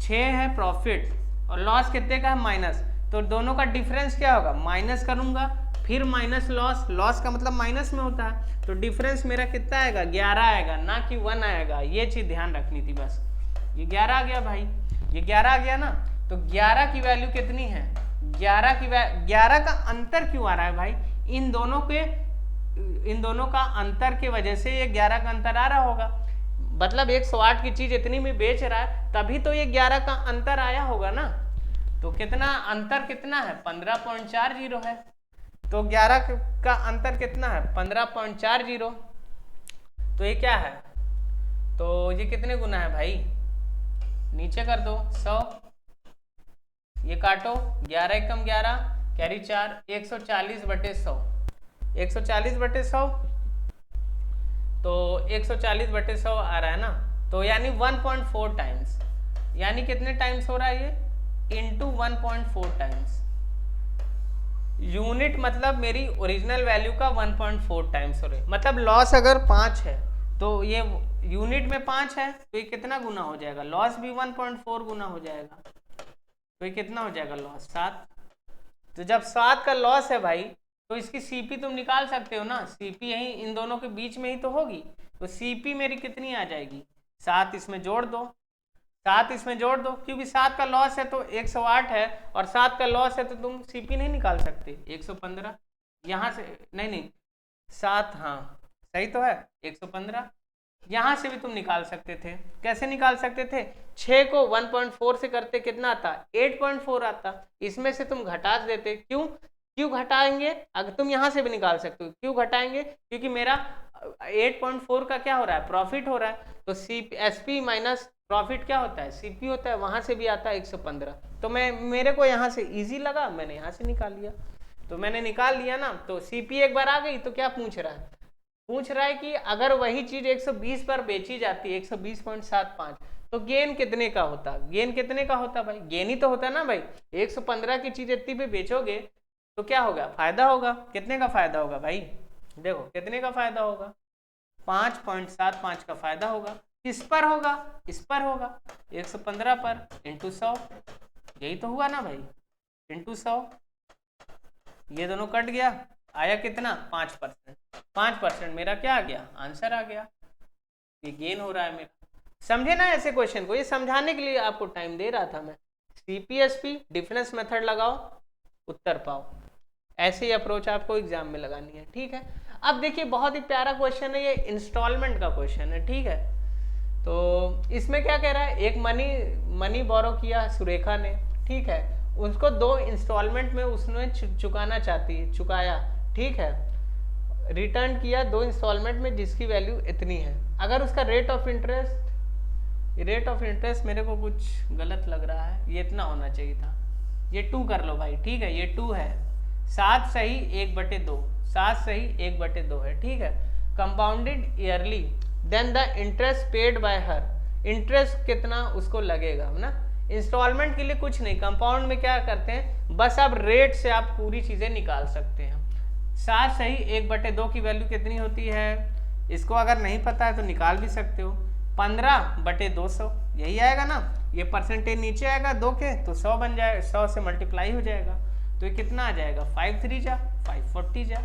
6 है प्रॉफिट और लॉस कितने का है, माइनस, तो दोनों का डिफरेंस क्या होगा, माइनस करूंगा, फिर माइनस लॉस, लॉस का मतलब माइनस में होता है, तो डिफरेंस मेरा कितना आएगा, 11 आएगा, ना कि 1 आएगा। ये चीज ध्यान रखनी थी बस। ये 11 आ गया भाई, ये 11 आ गया ना, तो 11 की वैल्यू कितनी है, 11 का अंतर क्यों आ रहा है भाई, इन दोनों का अंतर की वजह से ये 11 का अंतर आ रहा होगा। मतलब 108 की चीज इतनी में बेच रहा है, तभी तो ये 11 का अंतर आया होगा ना। तो कितना अंतर कितना है, 15.40 है, तो 11 का अंतर कितना है, 15.40। तो ये क्या है, तो ये कितने गुना है भाई, नीचे कर दो 100, ये काटो, 11 एकम 11, कैरी 4, 140/100, 140/100, तो 140/100 आ रहा है ना, तो यानी 1.4 टाइम्स, यानी कितने टाइम्स हो रहा है ये, इंटू 1.4 टाइम्स। यूनिट मतलब मेरी ओरिजिनल वैल्यू का 1.4 टाइम्स हो रही, मतलब लॉस अगर 5 है तो ये यूनिट में 5 है, तो ये कितना गुना हो जाएगा, लॉस भी 1.4 गुना हो जाएगा, तो ये कितना हो जाएगा, लॉस 7। तो जब 7 का लॉस है भाई, तो इसकी CP तुम निकाल सकते हो ना, CP यही इन दोनों के बीच में ही तो होगी, तो CP मेरी कितनी आ जाएगी, 7 इसमें जोड़ दो, 7 इसमें जोड़ दो, क्योंकि 7 का लॉस है तो 108 है, और 7 का लॉस है तो तुम CP नहीं निकाल सकते, 115 यहाँ से, नहीं 7, हाँ सही तो है, 115 यहाँ से भी तुम निकाल सकते थे। कैसे निकाल सकते थे, 6 को 1.4 से करते कितना आता, 8.4 आता, इसमें से तुम घटा देते, क्यों घटाएंगे, अगर तुम यहाँ से भी निकाल सकते हो, क्यों घटाएंगे, क्योंकि मेरा 8.4 का क्या हो रहा है, प्रॉफिट हो रहा है, तो SP माइनस प्रॉफिट क्या होता है, CP होता है, वहां से भी आता है 115। तो मेरे को यहाँ से इजी लगा, मैंने यहाँ से निकाल लिया, तो मैंने निकाल लिया ना, तो CP एक बार आ गई, तो क्या पूछ रहा है कि अगर वही चीज 120 पर बेची जाती है, 120.75, तो गेन कितने का होता, गेन कितने का होता भाई, गेन ही तो होता ना भाई, 115 की चीज इतनी पे बेचोगे तो क्या होगा, फायदा होगा। कितने का फायदा होगा भाई, देखो कितने का फायदा होगा, 5.75 का फायदा होगा। किस पर होगा, इस पर होगा, 115 पर इंटू 100, यही तो हुआ ना भाई, इंटू 100, ये दोनों कट गया, आया कितना 5%। 5% मेरा क्या आ गया, आंसर आ गया, ये गेन हो रहा है मेरा। समझे ना ऐसे क्वेश्चन को, ये समझाने के लिए आपको टाइम दे रहा था मैं। CPSP डिफरेंस मेथड लगाओ, उत्तर पाओ, ऐसे ही अप्रोच आपको एग्जाम में लगानी है, ठीक है। अब देखिए बहुत ही प्यारा क्वेश्चन है ये, इंस्टॉलमेंट का क्वेश्चन है, ठीक है। तो इसमें क्या कह रहा है, एक मनी बोरो किया सुरेखा ने, ठीक है, उसको 2 इंस्टॉलमेंट में उसने चुकाना चाहती है, चुकाया, ठीक है, रिटर्न किया 2 इंस्टॉलमेंट में जिसकी वैल्यू इतनी है। अगर उसका रेट ऑफ इंटरेस्ट मेरे को कुछ गलत लग रहा है, ये इतना होना चाहिए था, ये 2 कर लो भाई, ठीक है, ये 2 है, 7 सही 1/2, 7 सही 1/2 है, ठीक है। Compounded yearly, then the interest paid by her, interest कितना उसको लगेगा ना। इंस्टॉलमेंट के लिए कुछ नहीं, कंपाउंड में क्या करते हैं, बस आप रेट से आप पूरी चीजें निकाल सकते हैं। 7 सही 1/2 की वैल्यू कितनी होती है, इसको अगर नहीं पता है तो निकाल भी सकते हो, 15/200, यही आएगा ना, ये परसेंटेज नीचे आएगा 2 के तो 100 बन जाएगा, 100 से मल्टीप्लाई हो जाएगा, तो ये कितना आ जाएगा, 5×3 जा 540 जा,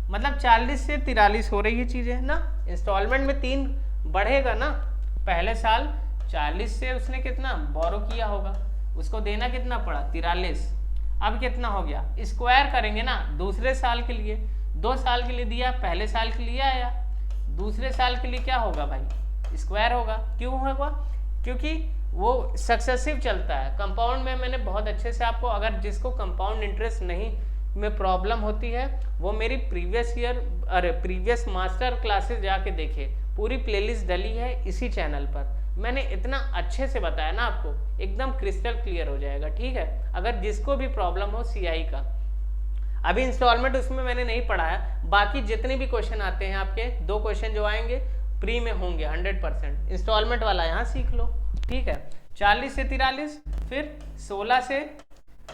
मतलब 40 से 43 हो रही है चीजें ना। इंस्टॉलमेंट में 3 बढ़ेगा ना, पहले साल 40 से उसने कितना बोरो किया होगा, उसको देना कितना पड़ा 43, अब कितना हो गया, स्क्वायर करेंगे ना, दूसरे साल के लिए 2 साल के लिए दिया, पहले साल के लिए आया, दूसरे साल के लिए क्या होगा भाई, स्क्वायर होगा। क्यों होगा, क्योंकि वो सक्सेसिव चलता है। कंपाउंड में मैंने बहुत अच्छे से आपको, अगर जिसको कंपाउंड इंटरेस्ट नहीं में प्रॉब्लम होती है वो मेरी प्रीवियस मास्टर क्लासेस जाके देखे, पूरी प्लेलिस्ट डली है इसी चैनल पर, मैंने इतना अच्छे से बताया ना आपको, एकदम क्रिस्टल क्लियर हो जाएगा, ठीक है। अगर जिसको भी प्रॉब्लम हो CI का, अभी इंस्टॉलमेंट उसमें मैंने नहीं पढ़ाया, बाकी जितने भी क्वेश्चन आते हैं आपके 2 क्वेश्चन जो आएंगे प्री में होंगे 100%, इंस्टॉलमेंट वाला यहाँ सीख लो, ठीक है। 40 से 43, फिर 16 से,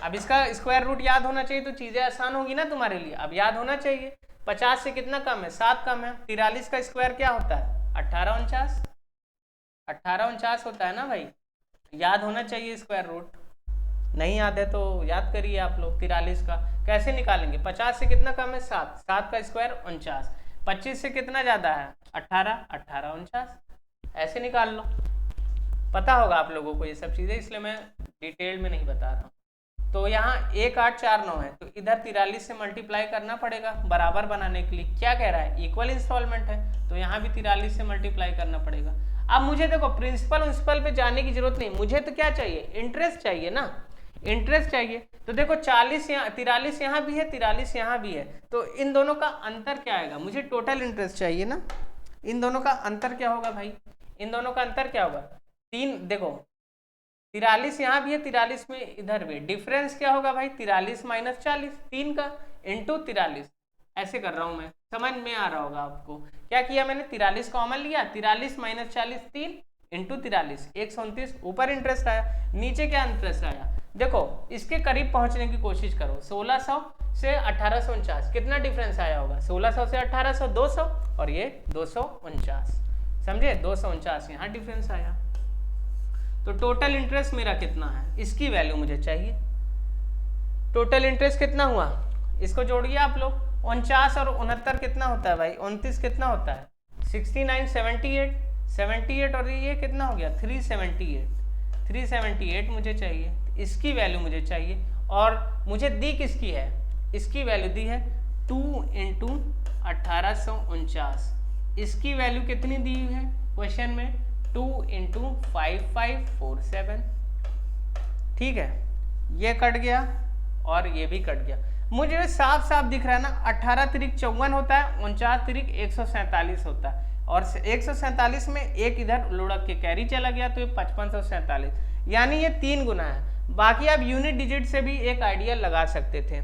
अब इसका स्क्वायर रूट याद होना चाहिए तो चीजें आसान होगी ना तुम्हारे लिए, अब याद होना चाहिए। 50 से कितना कम है, 7 कम है, 43 का स्क्वायर क्या होता है 1849, 1849 होता है ना भाई, याद होना चाहिए स्क्वायर रूट, नहीं याद है तो याद करिए आप लोग। 43 का कैसे निकालेंगे, 50 से कितना कम है 7, 7 का स्क्वायर 49, 25 से कितना ज्यादा है 18, 1849, ऐसे निकाल लो, पता होगा आप लोगों को ये सब चीजें, इसलिए मैं डिटेल में नहीं बता रहा हूँ। तो यहाँ 1849 है, तो इधर 43 से मल्टीप्लाई करना पड़ेगा बराबर बनाने के लिए, क्या कह रहा है इक्वल इंस्टॉलमेंट है, तो यहाँ भी 43 से मल्टीप्लाई करना पड़ेगा। अब मुझे देखो प्रिंसिपल पे जाने की जरूरत नहीं, मुझे तो क्या चाहिए, इंटरेस्ट चाहिए ना, इंटरेस्ट चाहिए। तो देखो 40 यहाँ, 43 यहाँ भी है, 43 यहाँ भी है, तो इन दोनों का अंतर क्या आएगा, मुझे टोटल इंटरेस्ट चाहिए ना, इन दोनों का अंतर क्या होगा भाई, इन दोनों का अंतर क्या होगा 3, देखो 43 यहाँ भी है, 43 में इधर भी, डिफरेंस क्या होगा भाई 43 माइनस 40, 3 का इंटू 43, ऐसे कर रहा हूं मैं, समझ में आ रहा होगा आपको। क्या किया मैंने, 43 कॉमन लिया, 43 माइनस 40 3 इंटू 43 129, ऊपर इंटरेस्ट आया, नीचे क्या इंटरेस्ट आया, देखो इसके करीब पहुंचने की कोशिश करो, 1600 से 1849 कितना डिफरेंस आया होगा, 1600 से 1800 200, और ये 249, समझे 249 यहाँ डिफरेंस आया। तो टोटल इंटरेस्ट मेरा कितना है, इसकी वैल्यू मुझे चाहिए। टोटल इंटरेस्ट कितना हुआ, इसको जोड़िए आप लोग, 49 और 69 कितना होता है भाई, 29 कितना होता है 69, 78, 78 और ये कितना हो गया 378, 378 मुझे चाहिए, इसकी वैल्यू मुझे चाहिए। और मुझे दी किसकी है, इसकी वैल्यू दी है 2 इंटू 1849, इसकी वैल्यू कितनी दी हुई है क्वेश्चन में 2 इंटू 5547, ठीक है, ये कट गया और ये भी कट गया, मुझे साफ साफ दिख रहा है ना, 18 तिरिक 54 होता है, 49 तिरिक 147 होता है, और 147 में एक इधर लुढ़क के कैरी चला गया, तो ये 5547, यानी ये 3 गुना है। बाकी आप यूनिट डिजिट से भी एक आइडिया लगा सकते थे,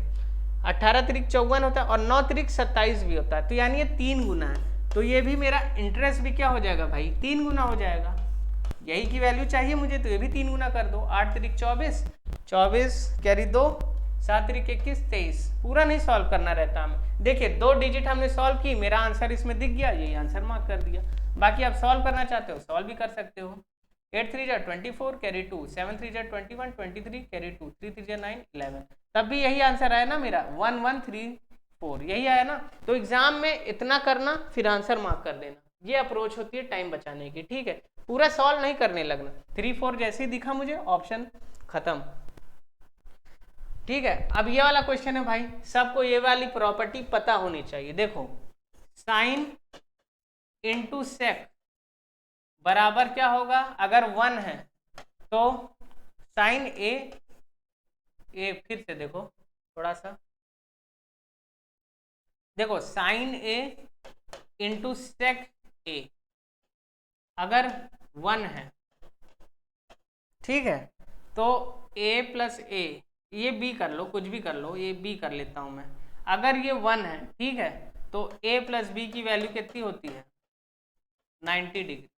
18 तिरिक 54 होता है और 9 तिरिक 27 भी होता है, तो यानी ये 3 गुना है, तो ये भी मेरा इंटरेस्ट भी क्या हो जाएगा भाई 3 गुना हो जाएगा, यही की वैल्यू चाहिए मुझे, तो ये भी 3 गुना कर दो, 8 तिरिक 24, 24 कैरी 2, 7 3 21 23। पूरा नहीं सॉल्व करना रहता हमें। देखिए 2 डिजिट हमने सॉल्व की, मेरा आंसर इसमें दिख गया, यही आंसर मार्क कर दिया। बाकी आप सॉल्व करना चाहते हो सॉल्व भी कर सकते हो। 8 3 24 कैरी 2, 7 3 21 23 कैरी 2, 3 3 9 11, तब भी यही आंसर आया ना मेरा 1 1 3 4, यही आया ना। तो एग्जाम में इतना करना फिर आंसर मार्क कर देना, ये अप्रोच होती है टाइम बचाने की, ठीक है। पूरा सॉल्व नहीं करने लगना। 3 4 जैसे ही दिखा मुझे ऑप्शन खत्म, ठीक है। अब ये वाला क्वेश्चन है भाई, सबको ये वाली प्रॉपर्टी पता होनी चाहिए। देखो साइन इंटू सेक बराबर क्या होगा, अगर 1 है तो साइन ए फिर से देखो थोड़ा सा, देखो साइन ए इंटू सेक ए अगर 1 है, ठीक है, तो a प्लस ए, ये b कर लो, कुछ भी कर लो, ये b कर लेता हूं मैं। अगर ये 1 है, ठीक है, तो a प्लस बी की वैल्यू कितनी होती है 90 डिग्री।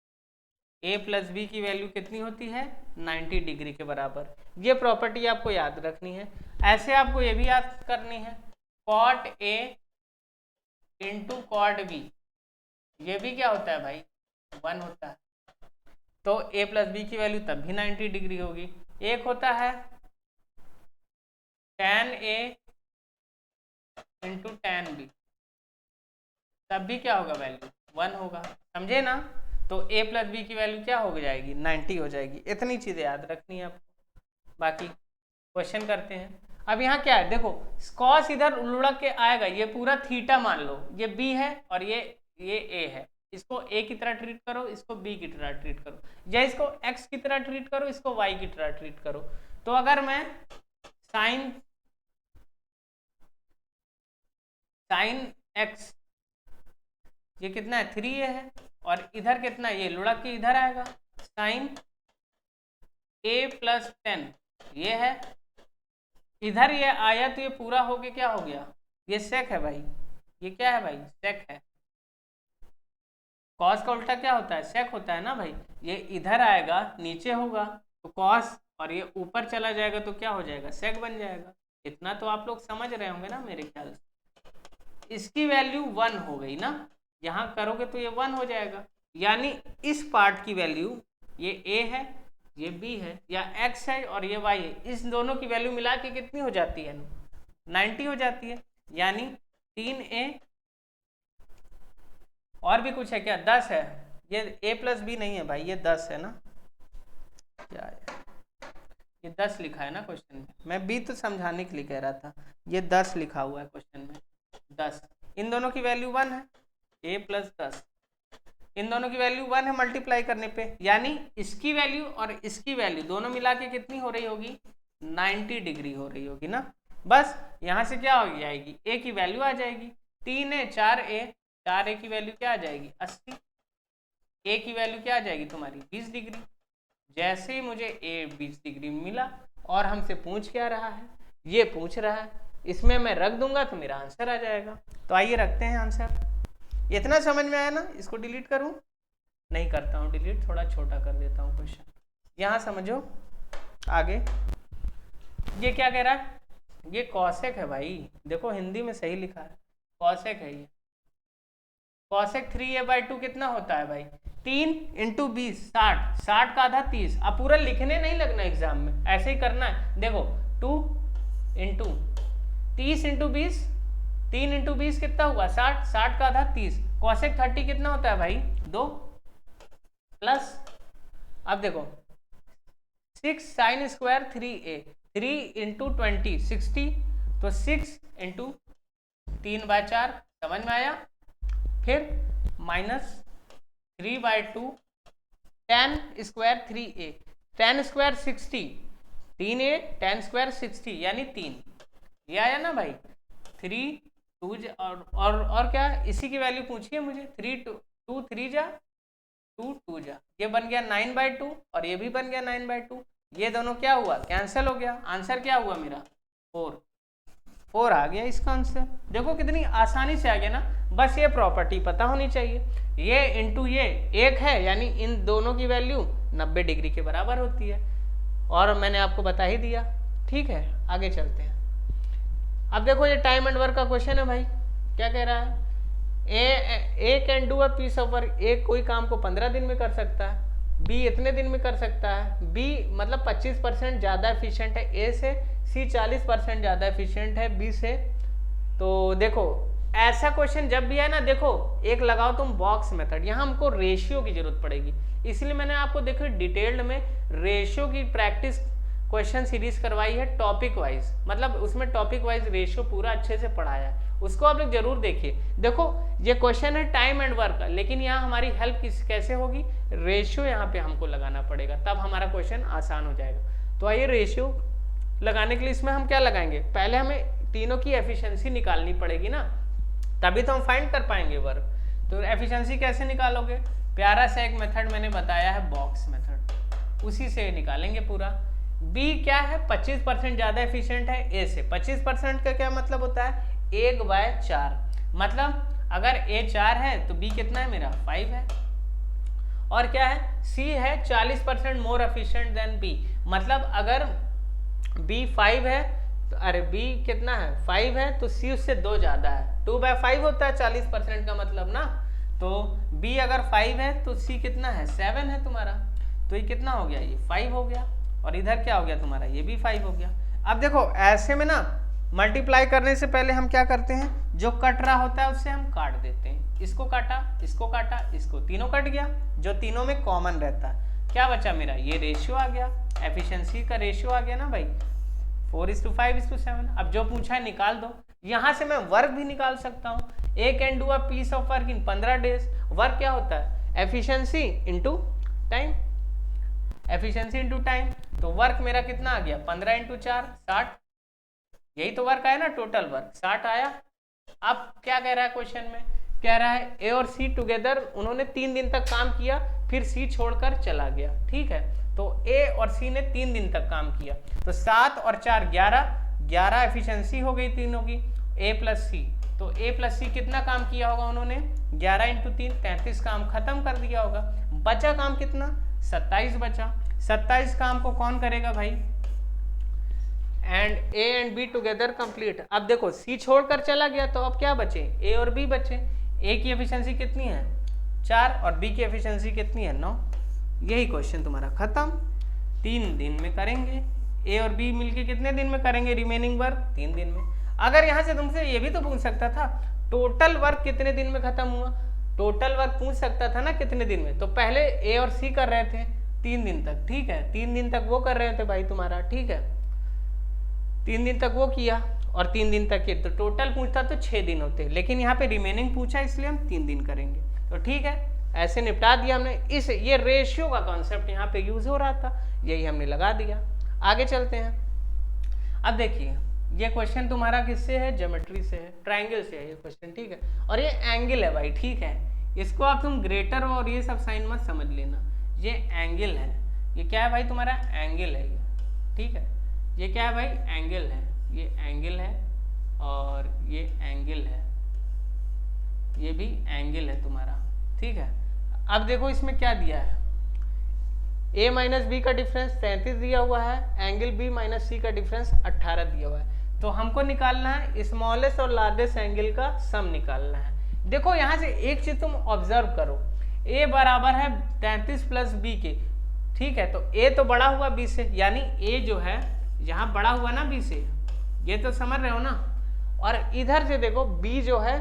a प्लस बी की वैल्यू कितनी होती है 90 डिग्री के बराबर। ये प्रॉपर्टी आपको याद रखनी है। ऐसे आपको ये भी याद करनी है, cot a into cot B, ये भी क्या होता है भाई 1 होता है, तो a प्लस बी की वैल्यू तब भी 90 डिग्री होगी। एक होता है tan a into tan b, तब भी क्या होगा वैल्यू 1 होगा, समझे ना। तो a प्लस बी की वैल्यू क्या हो जाएगी 90 हो जाएगी। इतनी चीजें याद रखनी है आपको। बाकी क्वेश्चन करते हैं। अब यहाँ क्या है, देखो cos इधर लुढ़क के आएगा, ये पूरा थीटा मान लो, ये b है और ये a है, इसको a की तरह ट्रीट करो, इसको b की तरह ट्रीट करो, या इसको x की तरह ट्रीट करो, इसको y की तरह ट्रीट करो। तो अगर मैं साइन x, ये कितना है 3a है, और इधर कितना है, ये लुढ़क के इधर आएगा, साइन a प्लस 10 ये है, इधर ये आया तो ये पूरा हो गया, क्या हो गया, ये सेक है भाई, ये क्या है भाई सेक है। कॉस का उल्टा क्या होता है सेक होता है ना भाई। ये इधर आएगा नीचे होगा तो कॉस, और ये ऊपर चला जाएगा तो क्या हो जाएगा सेक बन जाएगा। इतना तो आप लोग समझ रहे होंगे ना मेरे ख्याल से। इसकी वैल्यू 1 हो गई ना, यहाँ करोगे तो ये 1 हो जाएगा, यानी इस पार्ट की वैल्यू ये a है, ये b है, या x है और ये y है, इस दोनों की वैल्यू मिला के कितनी हो जाती है 90 हो जाती है, यानी 3a और भी कुछ है क्या 10 है, ये a प्लस बी नहीं है भाई, ये 10 है ना, क्या है ये 10 लिखा है ना क्वेश्चन में, मैं b तो समझाने के लिए कह रहा था, ये 10 लिखा हुआ है क्वेश्चन में 10। इन दोनों की वैल्यू 1 है, a प्लस 10, इन दोनों की वैल्यू 1 है मल्टीप्लाई करने पे, यानी इसकी वैल्यू और इसकी वैल्यू दोनों मिला के कितनी हो रही होगी 90 डिग्री हो रही होगी ना। बस यहाँ से क्या हो जाएगी a की वैल्यू आ जाएगी 3a 4a की वैल्यू क्या आ जाएगी 80, a की वैल्यू क्या आ जाएगी तुम्हारी 20 डिग्री। जैसे ही मुझे a 20 डिग्री मिला, और हमसे पूछ क्या रहा है, ये पूछ रहा है, इसमें मैं रख दूंगा तो मेरा आंसर आ जाएगा। तो आइए रखते हैं आंसर। इतना समझ में आया ना, इसको डिलीट करूं, नहीं करता हूं डिलीट, थोड़ा छोटा कर देता हूं क्वेश्चन। यहाँ समझो आगे, ये क्या कह रहा है, ये कॉसेक है भाई, देखो हिंदी में सही लिखा है कॉसेक है ये। कॉसेक 3a/2 कितना होता है भाई 3 इंटू 20 60, 60 का आधा 30। अब पूरा लिखने नहीं लगना एग्जाम में, ऐसे ही करना है। देखो 2 इंटू 30 इंटू 20, 3 इंटू 20 कितना हुआ 60, 60 का आधा 30। कॉसेक 30 कितना होता है भाई 2 प्लस, अब देखो 6 साइन स्क्वायर 3a, 3 इंटू 20 60, तो 6 इंटू 3/4, समझ में आया। फिर minus 3/2 tan square 3a, tan square 60, 3a tan square 60 यानी 3, ये आया ना भाई 3 2 और क्या इसी की वैल्यू पूछिए मुझे, 3 2 3 जा 2 2 जा, ये बन गया 9/2 और ये भी बन गया 9/2, ये दोनों क्या हुआ कैंसिल हो गया। आंसर क्या हुआ मेरा 4 आ गया इसका आंसर। देखो कितनी आसानी से आ गया ना, बस ये प्रॉपर्टी पता होनी चाहिए, ये इंटू ये 1 है, यानी इन दोनों की वैल्यू 90 डिग्री के बराबर होती है, और मैंने आपको बता ही दिया। ठीक है आगे चलते हैं। अब देखो ये टाइम एंड वर्क का क्वेश्चन है भाई, क्या कह रहा है, A can do a piece of work, A कोई काम को 15 दिन में कर सकता है, बी इतने दिन में कर सकता है, बी मतलब 25% ज़्यादा एफिशिएंट है ए से, सी 40% ज़्यादा एफिशिएंट है बी से। तो देखो ऐसा क्वेश्चन जब भी है ना, देखो एक लगाओ तुम बॉक्स मेथड, यहाँ हमको रेशियो की जरूरत पड़ेगी, इसलिए मैंने आपको देखो डिटेल्ड में रेशियो की प्रैक्टिस क्वेश्चन सीरीज करवाई है टॉपिक वाइज, मतलब उसमें टॉपिक वाइज रेशियो पूरा अच्छे से पढ़ाया है, उसको आप लोग जरूर देखिए। देखो ये क्वेश्चन है टाइम एंड वर्क का, लेकिन यहाँ हमारी हेल्प कैसे होगी, रेशियो यहाँ पे हमको लगाना पड़ेगा, तब हमारा क्वेश्चन आसान हो जाएगा। तो आइए रेशियो लगाने के लिए इसमें हम क्या लगाएंगे, पहले हमें तीनों की एफिशिएंसी निकालनी पड़ेगी ना, तभी तो हम फाइंड कर पाएंगे वर्क। तो एफिशिएंसी कैसे निकालोगे, प्यारा सा एक मेथड मैंने बताया है बॉक्स मेथड, उसी से निकालेंगे पूरा। बी क्या है, 25% ज्यादा एफिशिएंट है ए से। 25% का क्या मतलब होता है, 1/4, मतलब अगर ए 4 है तो बी कितना है मेरा 5 है। और क्या है, सी है 40% मोर एफिशिएंट देन बी, मतलब अगर बी 5 है तो अरे बी कितना है 5 है तो सी उससे 2 ज्यादा है, 2/5 होता है 40% का मतलब ना। तो बी अगर 5 है तो सी कितना है 7 है तुम्हारा, तो ये कितना हो गया, ये 5 हो गया, और इधर क्या हो गया तुम्हारा, ये भी 5 हो गया। अब देखो ऐसे में ना मल्टीप्लाई करने से पहले हम क्या करते हैं, जो कट रहा होता है उससे हम काट देते हैं, इसको काटा, इसको काटा, इसको, तीनों कट गया, जो तीनों में कॉमन रहता है, क्या बचा मेरा, ये रेशियो आ गया, एफिशिएंसी का रेशियो आ गया ना भाई, 4:5:7। अब जो पूछा है निकाल दो, यहां से मैं वर्क भी निकाल सकता हूं, A can do a piece of work in 15 days. Work क्या होता है, efficiency into time, efficiency into time, तो वर्क मेरा कितना आ गया 15 × 4 60, यही तो वर्क आया ना, टोटल वर्क 60 आया। अब क्या कह रहा है क्वेश्चन में, कह रहा है ए और सी टुगेदर उन्होंने 3 दिन तक काम किया, फिर सी छोड़कर चला गया, ठीक है। तो ए और सी ने 3 दिन तक काम किया, तो 7 और 4 11 एफिशिएंसी हो गई तीनों की, ए प्लस सी। तो ए प्लस सी कितना काम किया होगा उन्होंने, 11 × 3 33 काम खत्म कर दिया होगा। बचा काम कितना, 27 बचा। 27 काम को कौन करेगा भाई, and A and be together complete. अब देखो सी छोड़कर चला गया, तो अब क्या बचे, ए और बी बचे। ए की एफिशिएंसी कितनी है 4 और बी की एफिशिएंसी कितनी है 9। यही क्वेश्चन तुम्हारा खत्म, 3 दिन में करेंगे। ए और बी मिलके कितने दिन में करेंगे रिमेनिंग वर्क, 3 दिन में। अगर यहाँ से तुमसे ये भी तो पूछ सकता था टोटल वर्क कितने दिन में खत्म हुआ, टोटल वर्क पूछ सकता था ना कितने दिन में। तो पहले ए और सी कर रहे थे 3 दिन तक, ठीक है, 3 दिन तक वो कर रहे थे भाई तुम्हारा, ठीक है, 3 दिन तक वो किया और 3 दिन तक ये, तो टोटल पूछता तो 6 दिन होते, लेकिन यहाँ पे रिमेनिंग पूछा इसलिए हम 3 दिन करेंगे। तो ठीक है, ऐसे निपटा दिया हमने। इस ये रेशियो का कॉन्सेप्ट यहाँ पे यूज हो रहा था, यही हमने लगा दिया। आगे चलते हैं। अब देखिए ये क्वेश्चन तुम्हारा किससे है, ज्योमेट्री से है, ट्राइंगल से है ये क्वेश्चन, ठीक है, और ये एंगल है भाई, ठीक है, इसको आप तुम ग्रेटर और ये सब साइन मत समझ लेना, ये एंगल है। ये क्या है भाई तुम्हारा, एंगल है ये, ठीक है, ये क्या है भाई, एंगल है, ये एंगल है और ये एंगल है, ये भी एंगल है तुम्हारा, ठीक है। अब देखो इसमें क्या दिया है, a माइनस बी का डिफरेंस 33 दिया हुआ है, एंगल b माइनस सी का डिफरेंस 18 दिया हुआ है। तो हमको निकालना है स्मॉलेस्ट और लार्जेस्ट एंगल का सम निकालना है। देखो यहाँ से एक चीज तुम ऑब्जर्व करो, a बराबर है 33 प्लस बी के, ठीक है, तो a तो बड़ा हुआ b से, यानी a जो है यहाँ बड़ा हुआ ना b से, ये तो समझ रहे हो ना। और इधर से देखो b जो है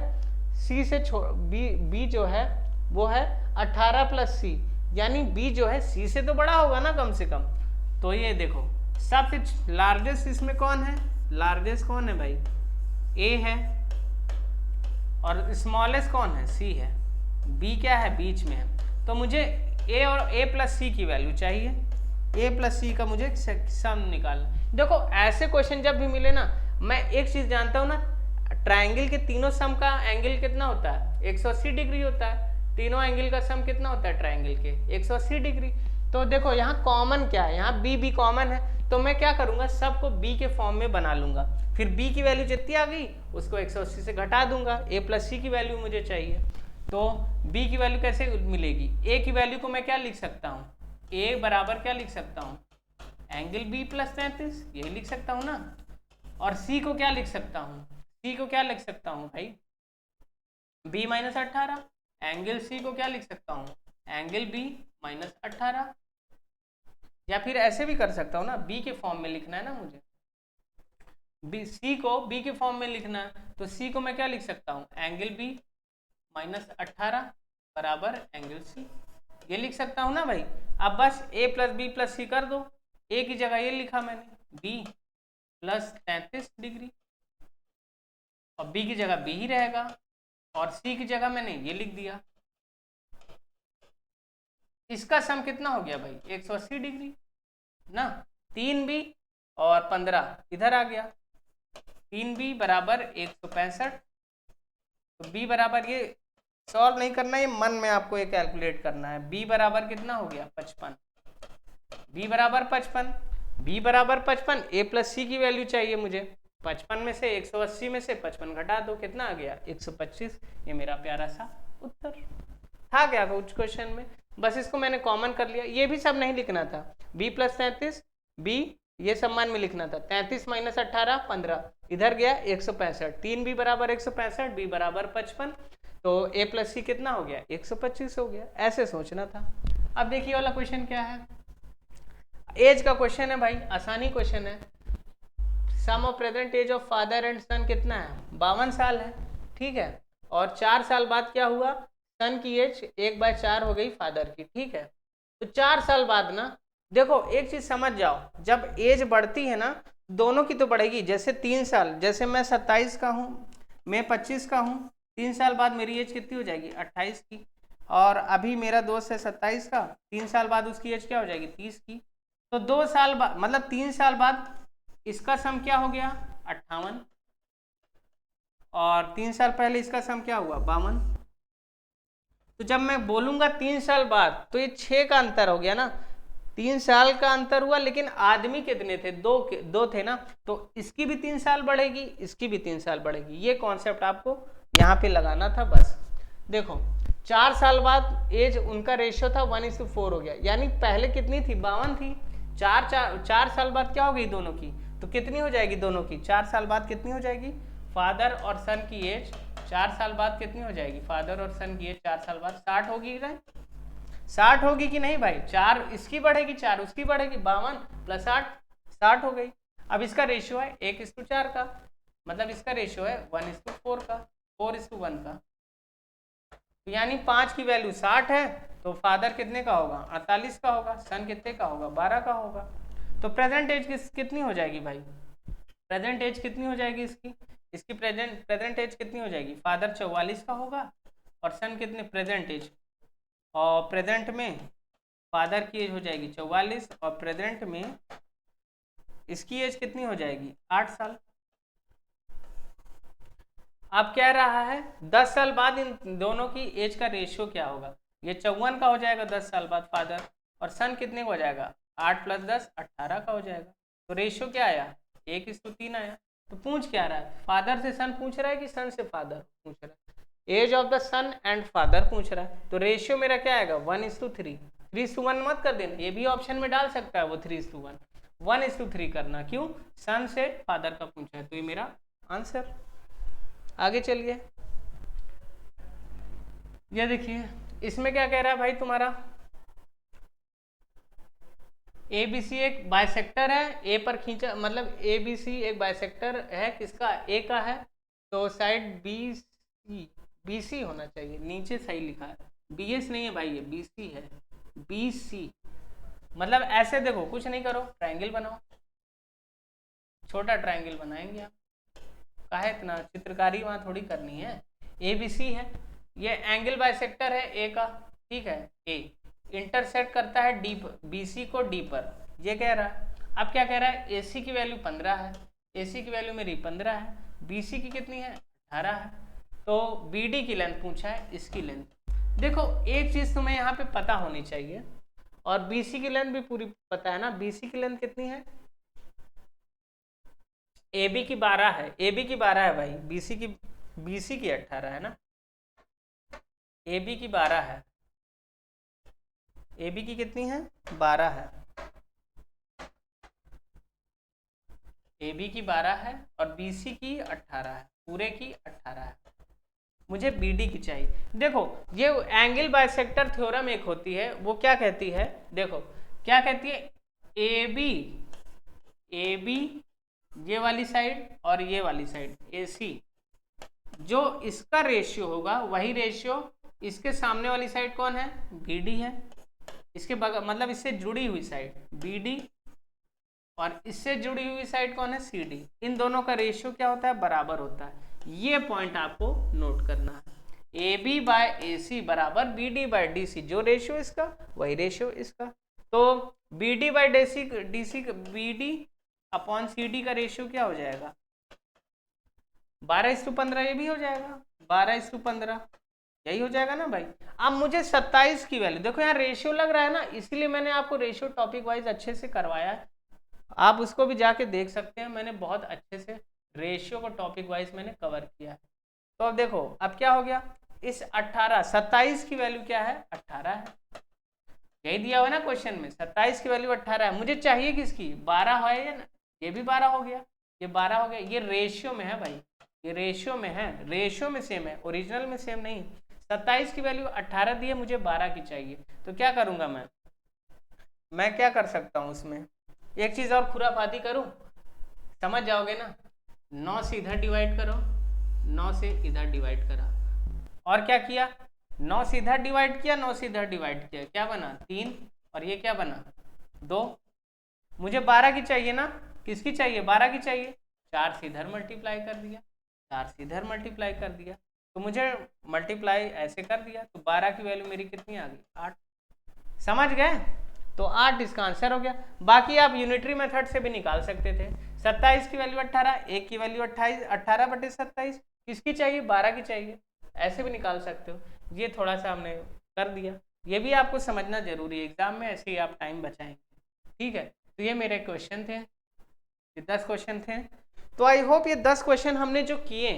c से b जो है वो है 18 प्लस सी, यानी b जो है c से तो बड़ा होगा ना कम से कम। तो ये देखो सबसे लार्जेस्ट इसमें कौन है, लार्जेस्ट कौन है भाई, a है, और स्मॉलेस्ट कौन है, c है, b क्या है बीच में है। तो मुझे a और a प्लस सी की वैल्यू चाहिए, a प्लस सी का मुझे सम निकालना। देखो ऐसे क्वेश्चन जब भी मिले ना, मैं एक चीज जानता हूँ ना, ट्राइंगल के तीनों सम का एंगल कितना होता है, 180 डिग्री होता है। तीनों एंगल का सम कितना होता है ट्राइंगल के, 180 डिग्री। तो देखो यहाँ कॉमन क्या है, यहाँ b कॉमन है, तो मैं क्या करूंगा, सबको b के फॉर्म में बना लूंगा, फिर b की वैल्यू जितनी आ गई उसको 180 से घटा दूंगा, a प्लस सी की वैल्यू मुझे चाहिए। तो b की वैल्यू कैसे मिलेगी, a की वैल्यू को मैं क्या लिख सकता हूँ, a बराबर क्या लिख सकता हूँ, एंगल b प्लस 33, यही लिख सकता हूँ ना। और सी को क्या लिख सकता हूँ, सी को क्या लिख सकता हूँ भाई, b माइनस 18। एंगल सी को क्या लिख सकता हूँ, एंगल b माइनस 18। या फिर ऐसे भी कर सकता हूँ ना, b के फॉर्म में लिखना है ना मुझे, सी को b के फॉर्म में लिखना है, तो सी को मैं क्या लिख सकता हूँ, एंगल b माइनस 18 बराबर एंगल सी, ये लिख सकता हूँ ना भाई। अब बस a प्लस बी प्लस सी कर दो, a की जगह ये लिखा मैंने b प्लस 33 डिग्री, और b की जगह b ही रहेगा, और c की जगह मैंने ये लिख दिया। इसका सम कितना हो गया भाई, 180 डिग्री ना। 3b और 15 इधर आ गया, 3b बराबर 165। तो b बराबर, ये सॉल्व नहीं करना, ये मन में आपको ये कैलकुलेट करना है। b बराबर कितना हो गया, 55। b बराबर 55, b बराबर 55, a प्लस सी की वैल्यू चाहिए मुझे। 55 में से 180 में से 55 घटा दो, कितना आ गया, 125। ये मेरा प्यारा सा उत्तर था। क्या कुछ क्वेश्चन में, बस इसको मैंने कॉमन कर लिया। ये भी सब नहीं लिखना था, b प्लस 33, b ये सम्मान में लिखना था। 33 माइनस 18 15, इधर गया 165। 3b बराबर 165, b बराबर 55, तो a प्लस सी कितना हो गया, 125 हो गया। ऐसे सोचना था। अब देखिए वाला क्वेश्चन क्या है, एज का क्वेश्चन है भाई, आसानी क्वेश्चन है। Sum of present age of father and son कितना है, 52 साल है, ठीक है। और 4 साल बाद क्या हुआ, सन की एज 1/4 हो गई फादर की, ठीक है। तो 4 साल बाद ना, देखो एक चीज समझ जाओ, जब एज बढ़ती है ना, दोनों की तो बढ़ेगी। जैसे 3 साल, जैसे मैं 27 का हूँ, मैं 25 का हूँ, 3 साल बाद मेरी एज कितनी हो जाएगी, 28 की। और अभी मेरा दोस्त है 27 का, 3 साल बाद उसकी एज क्या हो जाएगी, 30 की। तो 2 साल बाद, मतलब 3 साल बाद इसका सम क्या हो गया, 58, और 3 साल पहले इसका सम क्या हुआ, 52। तो जब मैं बोलूंगा 3 साल बाद, तो ये 6 का अंतर हो गया ना। 3 साल का अंतर हुआ, लेकिन आदमी कितने थे, दो थे ना। तो इसकी भी 3 साल बढ़ेगी, इसकी भी 3 साल बढ़ेगी। ये कॉन्सेप्ट आपको यहाँ पे लगाना था बस। देखो 4 साल बाद एज उनका रेशियो था 1:4 हो गया, यानी पहले कितनी थी, 52 थी। 4 साल बाद क्या हो गई दोनों की, तो कितनी हो जाएगी दोनों की, 4 साल बाद कितनी हो जाएगी, फादर और सन की एज 4 साल बाद कितनी हो जाएगी, फादर और सन की एज 4 साल बाद 60 होगी कि नहीं, 60 होगी कि नहीं भाई। 4 इसकी बढ़ेगी, 4 उसकी बढ़ेगी, 52 प्लस 8 60 हो गई। अब इसका रेशियो है 1:4 का, मतलब इसका रेशियो है 1:4 का, 4:1 का। तो यानी 5 की वैल्यू 60 है, तो फादर कितने का होगा, 48 का होगा, सन कितने का होगा, 12 का होगा। तो प्रेजेंट एज कितनी हो जाएगी भाई, प्रेजेंट एज कितनी हो जाएगी इसकी प्रेजेंट एज कितनी हो जाएगी, फादर 44 का होगा, और सन कितने, प्रेजेंट एज, और प्रेजेंट में फादर की एज हो जाएगी 44, और प्रेजेंट में इसकी एज कितनी हो जाएगी, 8 साल। अब कह रहा है 10 साल बाद इन दोनों की एज का रेशियो क्या होगा। ये 54 का हो जाएगा 10 साल बाद फादर, और सन कितने का हो जाएगा, 8 + 10 18 का हो जाएगा। तो रेशियो क्या आया, 1:3 आया। तो पूछ क्या रहा है, फादर से सन पूछ रहा है कि सन से फादर पूछ रहा है, age of the son and father पूछ रहा है। तो रेशियो मेरा क्या आएगा, 1:3। 3:1 मत कर देना, ये भी ऑप्शन में डाल सकता है वो 3:1, 1:3 करना। क्यों, सन से फादर का पूछा है, तो ये मेरा आंसर। आगे चलिए, ये देखिए इसमें क्या कह रहा है भाई तुम्हारा, ए बी सी एक बाइसेक्टर है, ए पर खींचा, मतलब ए बी सी एक बाइसेक्टर है, किसका, ए का है। तो साइड बी सी होना चाहिए, नीचे सही लिखा है, बी एस नहीं है भाई, ये बी सी है, बी सी। मतलब ऐसे देखो, कुछ नहीं करो, ट्रायंगल बनाओ, छोटा ट्रायंगल बनाएंगे आप, काहे इतना चित्रकारी वहां थोड़ी करनी है। ए बी सी है, ये एंगल बाइसेक्टर है ए का, ठीक है। ए इंटरसेक्ट करता है डी पर, बी सी को डी पर, ये कह रहा है। अब क्या कह रहा है, ए सी की वैल्यू 15 है, ए सी की वैल्यू मेरी 15 है, बी सी की कितनी है, 18 है। तो बी डी की लेंथ पूछा है, इसकी लेंथ। देखो एक चीज तुम्हें यहाँ पे पता होनी चाहिए, और बी सी की लेंथ भी पूरी पता है ना, बी सी की लेंथ कितनी है, ए बी की 12 है, ए बी की 12 है भाई, बी सी की 18 है ना, ए बी की 12 है, ए बी की कितनी है, 12 है। ए बी की 12 है और बी सी की 18 है, पूरे की 18 है। मुझे बी डी की चाहिए। देखो ये एंगल बाइसेक्टर थ्योरम एक होती है, वो क्या कहती है, देखो क्या कहती है, ए बी ये वाली साइड और ये वाली साइड ए सी, जो इसका रेशियो होगा वही रेशियो इसके सामने वाली साइड कौन है, बी डी है। इसके बगल मतलब इससे जुड़ी हुई साइड बी डी और इससे जुड़ी हुई साइड कौन है, सी डी। इन दोनों का रेशियो क्या होता है, बराबर होता है। ये पॉइंट आपको नोट करना है। A B bye A C बराबर B D by D C, जो रेशियो इसका वही रेशियो इसका। तो B D by D C B D upon C D का रेशियो क्या हो जाएगा, 12:15। ये भी हो जाएगा 12:15, यही हो जाएगा ना भाई। अब मुझे 27 की वैल्यू, देखो यहाँ रेशियो लग रहा है ना, इसलिए मैंने आपको रेशियो टॉपिक वाइज अच्छे से करवाया है। आप उसको भी जाके देख सकते हैं, मैंने बहुत अच्छे से रेशियो को टॉपिक वाइज मैंने कवर किया है। तो अब देखो अब क्या हो गया, इस 27 की वैल्यू क्या है, 18 है। यही दिया हुआ ना क्वेश्चन में, 27 की वैल्यू 18 है। मुझे चाहिए किसकी, 12 है या ना, ये भी 12 हो गया, ये 12 हो गया। ये रेशियो में है भाई, ये रेशियो में है, रेशियो में सेम है, ओरिजिनल में सेम नहीं। 27 की वैल्यू 18 दी है, मुझे 12 की चाहिए। तो क्या करूंगा मैं क्या कर सकता हूँ उसमें, एक चीज और खुराफाती करूं, समझ जाओगे ना। 9 से इधर डिवाइड करो, 9 से इधर डिवाइड करा, और क्या किया, 9 से इधर डिवाइड किया, 9 से इधर डिवाइड किया, क्या बना 3, और ये क्या बना 2। मुझे 12 की चाहिए ना, किसकी चाहिए, 12 की चाहिए। 4 से इधर मल्टीप्लाई कर दिया, 4 से इधर मल्टीप्लाई कर दिया, तो मुझे मल्टीप्लाई ऐसे कर दिया, तो 12 की वैल्यू मेरी कितनी आ गई, 8। समझ गए, तो 8 इसका आंसर हो गया। बाकी आप यूनिटरी मेथड से भी निकाल सकते थे। 27 की वैल्यू 18, 1 की वैल्यू 28, 18/27 किसकी चाहिए, 12 की चाहिए, ऐसे भी निकाल सकते हो। ये थोड़ा सा हमने कर दिया, ये भी आपको समझना जरूरी है, एग्जाम में ऐसे ही आप टाइम बचाएंगे। ठीक है, तो ये मेरे क्वेश्चन थे, ये 10 क्वेश्चन थे। तो आई होप ये 10 क्वेश्चन हमने जो किए,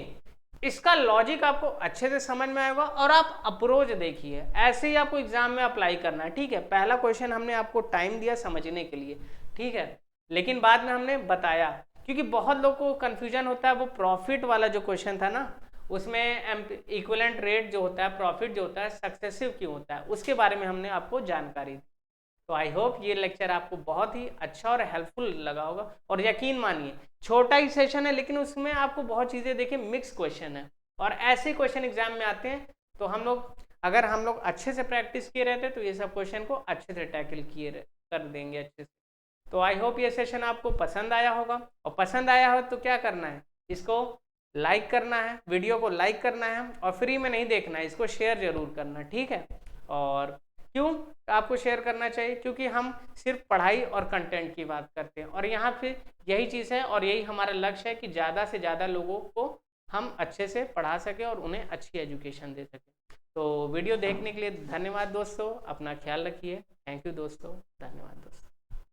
इसका लॉजिक आपको अच्छे से समझ में आएगा, और आप अप्रोच देखिए, ऐसे ही आपको एग्जाम में अप्लाई करना है। ठीक है, पहला क्वेश्चन हमने आपको टाइम दिया समझने के लिए, ठीक है, लेकिन बाद में हमने बताया, क्योंकि बहुत लोग को कंफ्यूजन होता है, वो प्रॉफिट वाला जो क्वेश्चन था ना, उसमें इक्विवेलेंट रेट जो होता है, प्रॉफिट जो होता है सक्सेसिव क्यों होता है, उसके बारे में हमने आपको जानकारी दी। तो आई होप ये लेक्चर आपको बहुत ही अच्छा और हेल्पफुल लगा होगा। और यकीन मानिए छोटा ही सेशन है, लेकिन उसमें आपको बहुत चीज़ें देखिए, मिक्स क्वेश्चन है, और ऐसे क्वेश्चन एग्जाम में आते हैं। तो अगर हम लोग अच्छे से प्रैक्टिस किए रहते तो ये सब क्वेश्चन को अच्छे से टैकल कर देंगे अच्छे से। तो आई होप ये सेशन आपको पसंद आया होगा, और पसंद आया हो तो क्या करना है, इसको लाइक करना है, वीडियो को लाइक करना है, और फ्री में नहीं देखना है, इसको शेयर जरूर करना, ठीक है। और क्यों आपको शेयर करना चाहिए, क्योंकि हम सिर्फ पढ़ाई और कंटेंट की बात करते हैं, और यहाँ पे यही चीज़ है, और यही हमारा लक्ष्य है कि ज़्यादा से ज़्यादा लोगों को हम अच्छे से पढ़ा सकें और उन्हें अच्छी एजुकेशन दे सकें। तो वीडियो देखने के लिए धन्यवाद दोस्तों, अपना ख्याल रखिए। थैंक यू दोस्तों, धन्यवाद।